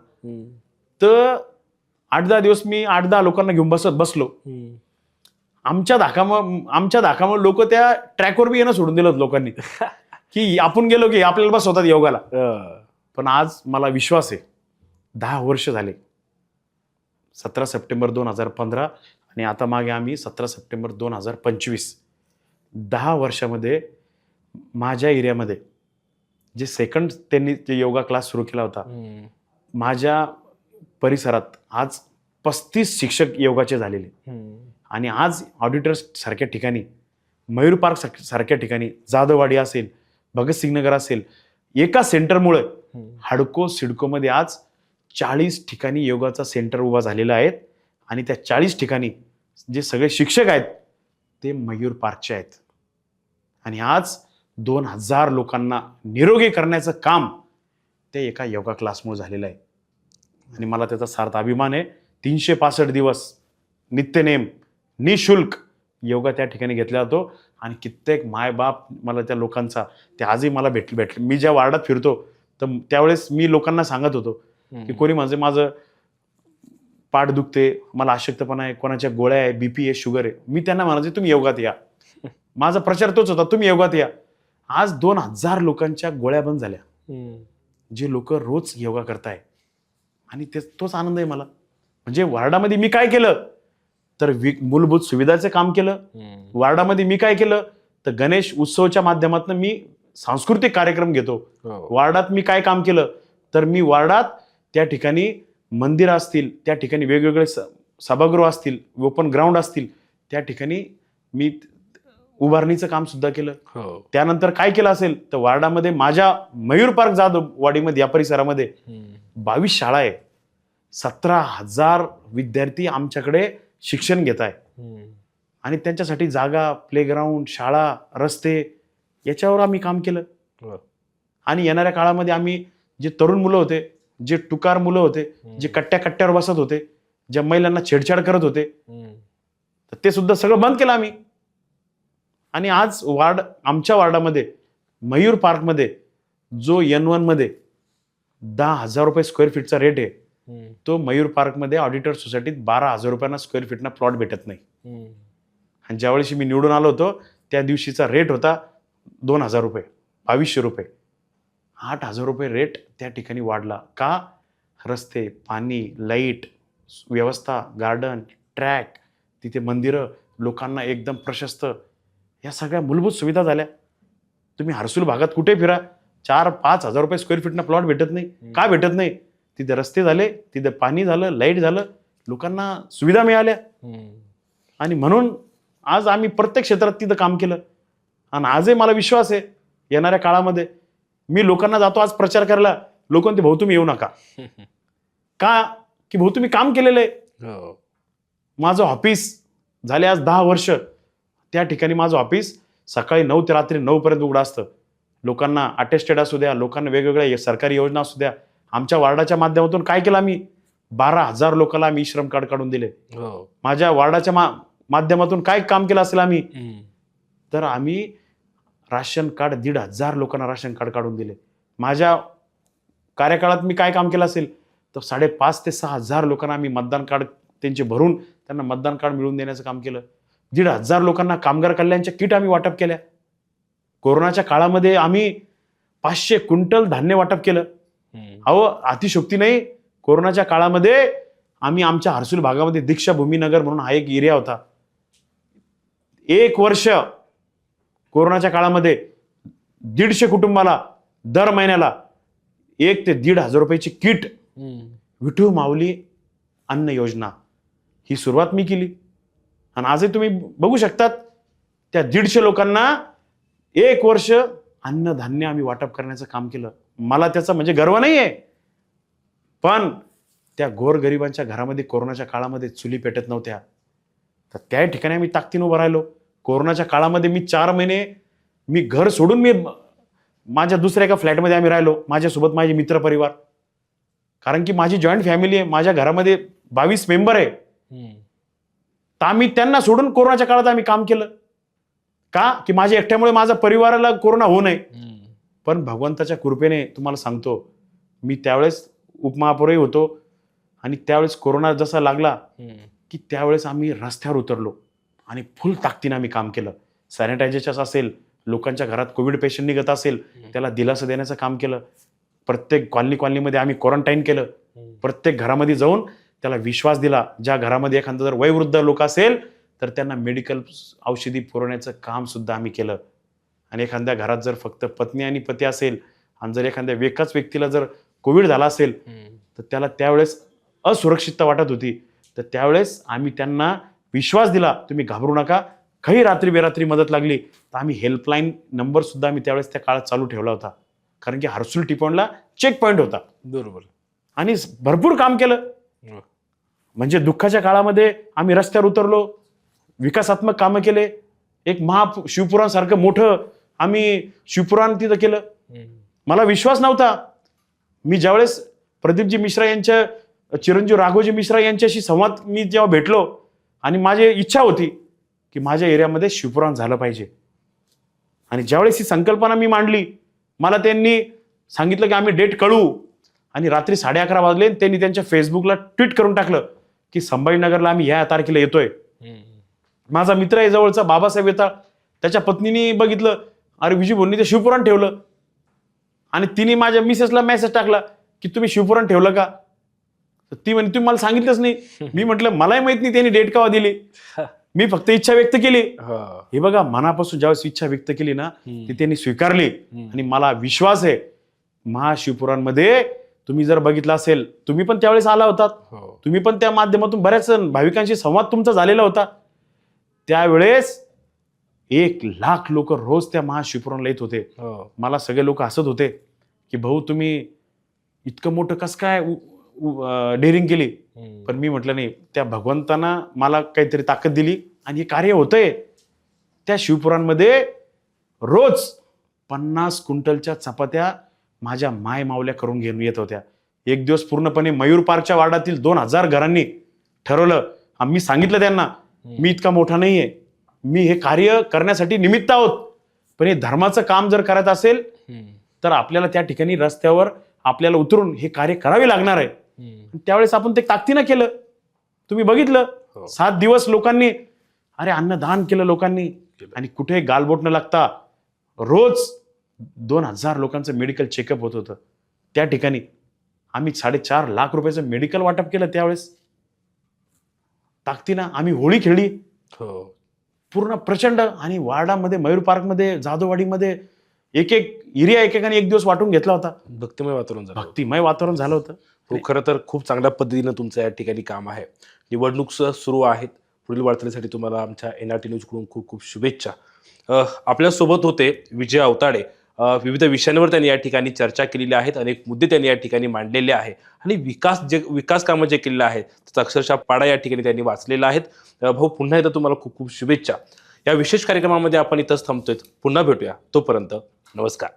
तर 8-10 दिवस मी 8-10 लोकांना घेऊन बसलो. आमच्या धाकामुळे लोक त्या ट्रॅकवर बी येणं सोडून दिलं लोकांनी की आपण गेलो की आपल्याला बसवतात योगाला. पण आज मला विश्वास आहे, 10 वर्ष झाले. 17 सप्टेंबर 2015 आणि आता मागे आम्ही 17 सप्टेंबर 2025. 10 वर्षामध्ये माझ्या एरियामध्ये जे सेकंड त्यांनी जे योगा क्लास सुरू केला होता, माझ्या परिसरात आज 35 शिक्षक योगाचे झालेले. आणि आज ऑडिटर्स सारख्या ठिकाणी, मयूर पार्क सारख्या ठिकाणी, जाधववाडी असेल, भगतसिंग नगर असेल, एका सेंटरमुळे हडको सिडकोमध्ये आज 40 ठिकाणी योगाचा सेंटर उभा झालेला आहे. आणि त्या 40 ठिकाणी जे सगळे शिक्षक आहेत ते मयूर पार्कचे आहेत. आणि आज 2000 लोकांना निरोगी करण्याचं काम ते एका योगा क्लासमुळे झालेलं आहे. आणि मला त्याचा सार्थ अभिमान आहे. 365 दिवस नित्यनेम निशुल्क योगा त्या ठिकाणी घेतला जातो. आणि कित्येक मायबाप मला त्या लोकांचा, ते आजही मला भेटले. मी ज्या वार्डात फिरतो तर त्यावेळेस मी लोकांना सांगत होतो की कोणी म्हणजे माझं पाठ दुखते, मला अशक्तपणा आहे, कोणाच्या गोळ्या आहे, बीपी आहे, शुगर आहे, मी त्यांना म्हणायचे तुम्ही योगात या. माझा प्रचार तोच होता, तुम्ही योगात या. आज 2000 लोकांच्या गोळ्या बंद झाल्या, जे लोक रोज योगा करताय. आणि तोच आनंद आहे मला. म्हणजे वार्डामध्ये मी काय केलं तर मूलभूत सुविधाचं काम केलं. वार्डामध्ये मी काय केलं तर गणेश उत्सवाच्या माध्यमातून मी सांस्कृतिक कार्यक्रम घेतो. वार्डात मी काय काम केलं तर मी वार्डात त्या ठिकाणी मंदिरं असतील, त्या ठिकाणी वेगवेगळे सभागृह असतील, ओपन ग्राउंड असतील, त्या ठिकाणी मी उभारणीचं काम सुद्धा केलं. त्यानंतर काय केलं असेल तर वार्डामध्ये माझ्या मयूर पार्क जाधववाडीमध्ये या परिसरामध्ये 22 शाळा आहे. 17,000 विद्यार्थी आमच्याकडे शिक्षण घेत आहे. आणि त्यांच्यासाठी जागा, प्लेग्राऊंड, शाळा, रस्ते याच्यावर आम्ही काम केलं. आणि येणाऱ्या काळामध्ये आम्ही जे तरुण मुलं होते, जे टुकार मुलं होते, जे कट्ट्यावर बसत होते, ज्या महिलांना छेडछाड करत होते, तर ते सुद्धा सगळं बंद केलं आम्ही. आणि आज आमच्या वार्डामध्ये मयूर पार्कमध्ये जो N1 मध्ये 10,000 रुपये स्क्वेअर फीटचा रेट आहे, तो मयूर पार्कमध्ये ऑडिटर सोसायटीत 12,000 रुपयांना स्क्वेअर फीटना प्लॉट भेटत नाही. आणि ज्यावेळेस मी निवडून आलो होतो त्या दिवशीचा रेट होता 2,000 रुपये, 2,200 रुपये. 8,000 रुपये रेट त्या ठिकाणी वाढला. का? रस्ते, पाणी, लाईट व्यवस्था, गार्डन, ट्रॅक, तिथे मंदिरं, लोकांना एकदम प्रशस्त, या सगळ्या मूलभूत सुविधा झाल्या. तुम्ही हर्सूल भागात कुठे फिरा, 4-5 हजार रुपये स्क्वेअर फीटना प्लॉट भेटत नाही. का भेटत नाही? तिथे रस्ते झाले, तिथे पाणी झालं, लाईट झालं, लोकांना सुविधा मिळाल्या. आणि म्हणून आज आम्ही प्रत्येक क्षेत्रात तिथं काम केलं. आणि आजही मला विश्वास आहे येणाऱ्या काळामध्ये मी लोकांना जातो आज प्रचार करायला, लोक म्हणते भाऊ तुम्ही येऊ नका. का? की भाऊ तुम्ही काम केलेलं आहे. माझं ऑफिस झाले आज 10 वर्ष. त्या ठिकाणी माझं ऑफिस सकाळी 9 ते रात्री 9 पर्यंत उघडं असतं. लोकांना अटेस्टेड असू द्या, लोकांना वेगवेगळ्या सरकारी योजना असू द्या. आमच्या वार्डाच्या माध्यमातून काय केलं आम्ही, 12,000 लोकांना आम्ही श्रम कार्ड काढून दिले. माझ्या वार्डाच्या माध्यमातून काय काम केलं असेल आम्ही, तर आम्ही राशन कार्ड 1,500 लोकांना राशन कार्ड काढून दिले. माझ्या कार्यकाळात मी काय काम केलं असेल तर 5,500 ते 6,000 लोकांना आम्ही मतदान कार्ड त्यांचे भरून त्यांना मतदान कार्ड मिळवून देण्याचं काम केलं. 1,500 लोकांना कामगार कल्याणच्या किट आम्ही वाटप केल्या. कोरोनाच्या काळामध्ये आम्ही 500 क्विंटल धान्य वाटप केलं. अहो अतिशोक्ती नाही, कोरोनाच्या काळामध्ये आम्ही आमच्या हर्सूल भागामध्ये दीक्षाभूमी नगर म्हणून हा एक एरिया होता. 1 वर्ष कोरोनाच्या काळामध्ये 150 कुटुंबाला दर महिन्याला 1 ते 1,500 रुपयाची किट, विठू माऊली अन्न योजना, ही सुरुवात मी केली. आणि आजही तुम्ही बघू शकतात त्या 150 लोकांना 1 वर्ष अन्नधान्य आम्ही वाटप करण्याचं काम केलं. मला त्याचा म्हणजे गर्व नाही आहे, पण त्या गोरगरिबांच्या घरामध्ये कोरोनाच्या काळामध्ये चुली पेटत नव्हत्या. तर त्या ठिकाणी आम्ही ताकदीनं उभं राहिलो. कोरोनाच्या काळामध्ये मी 4 महिने मी घर सोडून माझ्या दुसऱ्या एका फ्लॅटमध्ये आम्ही राहिलो, माझ्यासोबत माझे मित्रपरिवार. कारण की माझी जॉईंट फॅमिली आहे, माझ्या घरामध्ये 22 मेंबर आहे. तर आम्ही त्यांना सोडून कोरोनाच्या काळात आम्ही काम केलं. का की माझ्या एकट्यामुळे माझ्या परिवाराला कोरोना होऊ नये. पण भगवंताच्या कृपेने तुम्हाला सांगतो, मी त्यावेळेस उपमहापौरही होतो आणि त्यावेळेस कोरोना जसा लागला की त्यावेळेस आम्ही रस्त्यावर उतरलो आणि फुल ताकदीनं आम्ही काम केलं. सॅनिटायझेशन असेल, लोकांच्या घरात कोविड पेशंट निघत असेल त्याला दिलासा देण्याचं काम केलं. प्रत्येक कॉलनीमध्ये आम्ही क्वारंटाईन केलं. प्रत्येक घरामध्ये जाऊन त्याला विश्वास दिला. ज्या घरामध्ये एखादा जर वयोवृद्ध लोक असेल तर त्यांना मेडिकल औषधी पुरवण्याचं काम सुद्धा आम्ही केलं. आणि एखाद्या घरात जर फक्त पत्नी आणि पती असेल आणि जर एखाद्या एकाच व्यक्तीला जर कोविड झाला असेल तर त्याला त्यावेळेस असुरक्षितता वाटत होती. तर त्यावेळेस आम्ही त्यांना विश्वास दिला, तुम्ही घाबरू नका, काही रात्री बेरात्री मदत लागली तर आम्ही हेल्पलाईन नंबर सुद्धा आम्ही त्यावेळेस त्या काळात चालू ठेवला होता. कारण की हर्सुल टी पॉइंटला चेक पॉईंट होता. बरोबर. आणि भरपूर काम केलं. म्हणजे दुःखाच्या काळामध्ये आम्ही रस्त्यावर उतरलो, विकासात्मक कामं केले. एक शिवपुराणसारखं मोठं आम्ही शिवपुराण तिथं केलं. मला विश्वास नव्हता. मी ज्यावेळेस प्रदीपजी मिश्रा यांच्या चिरंजीव राघोजी मिश्रा यांच्याशी संवाद मी जेव्हा भेटलो आणि माझी इच्छा होती की माझ्या एरियामध्ये शिवपुराण झालं पाहिजे. आणि ज्यावेळेस ही संकल्पना मी मांडली, मला त्यांनी सांगितलं की आम्ही डेट कळवू. आणि रात्री 11:30 वाजले त्यांनी त्यांच्या फेसबुकला ट्विट करून टाकलं की संभाजीनगरला आम्ही ह्या तारखेला येतोय. माझा मित्र आहे जवळचा बाबासाहेब येता, त्याच्या पत्नीने बघितलं, अरे विजय भाऊंनी ते शिवपुराण ठेवलं. आणि तिने माझ्या मिसेसला मेसेज टाकला की तुम्ही शिवपुराण ठेवलं का. तर ती म्हणे तुम्ही मला सांगितलंच नाही. मी म्हटलं मलाही माहित नाही त्यांनी डेट केव्हा दिली, मी फक्त इच्छा व्यक्त केली. हे बघा, मनापासून ज्यावेळेस इच्छा व्यक्त केली ना ती त्यांनी स्वीकारली. आणि मला विश्वास आहे महाशिवपुराणमध्ये तुम्ही जर बघितलं असेल, तुम्ही पण त्यावेळेस आला होता, तुम्ही पण त्या माध्यमातून बऱ्याच भाविकांशी संवाद तुमचा झालेला होता. त्यावेळेस 1,00,000 लोक रोज त्या महाशिवपुराणला येत होते. मला सगळे लोक हसत होते की भाऊ तुम्ही इतकं मोठं कसं काय डेअरिंग केली. पण मी म्हटलं नाही, त्या भगवंतानं मला काहीतरी ताकद दिली आणि हे कार्य होतंय. त्या शिवपुराणमध्ये रोज 50 क्विंटलच्या चपात्या माझ्या माय मावल्या करून घेऊन येत होत्या. एक दिवस पूर्णपणे मयूर पार्कच्या वार्डातील 2,000 घरांनी ठरवलं. आम्ही सांगितलं त्यांना, मी इतका मोठा नाहीये, मी हे कार्य करण्यासाठी निमित्त आहोत, पण हे धर्माचं काम जर करायचं असेल तर आपल्याला त्या ठिकाणी रस्त्यावर आपल्याला उतरून हे कार्य करावे लागणार आहे. त्यावेळेस आपण ते ताकदीनं केलं. तुम्ही बघितलं 7 दिवस लोकांनी अन्नदान केलं लोकांनी. आणि कुठे गालबोट न लागता रोज 2,000 लोकांचं मेडिकल चेकअप होत होतं. त्या ठिकाणी आम्ही 4.5 लाख रुपयाचं मेडिकल वाटप केलं. त्यावेळेस ताकदीनं आम्ही होळी खेळली पूर्ण प्रचंड. आणि वार्डामध्ये, मयूर पार्कमध्ये, जाधववाडीमध्ये एक एरिया एकेकाने एक दिवस वाटून घेतला होता. भक्तिमय वातावरण झालं होतं. खरं तर खूप चांगल्या पद्धतीनं तुमचं या ठिकाणी काम आहे. निवडणूक सुरू आहेत, पुढील वाटचालीसाठी तुम्हाला आमच्या NRT न्यूजकडून खूप खूप शुभेच्छा. आपल्यासोबत होते विजय अवताडे. विविध विषयांवर त्यांनी या ठिकाणी चर्चा केलेली आहेत, अनेक मुद्दे त्यांनी या ठिकाणी मांडलेले आहे आणि विकास कामं जे केलेलं आहे त्याचा अक्षरशः पाडा या ठिकाणी त्यांनी वाचलेला आहे. भाऊ, पुन्हा एकदा तुम्हाला खूप खूप शुभेच्छा. या विशेष कार्यक्रमामध्ये आपण इथंच थांबतोय. पुन्हा भेटूया, तोपर्यंत नमस्कार.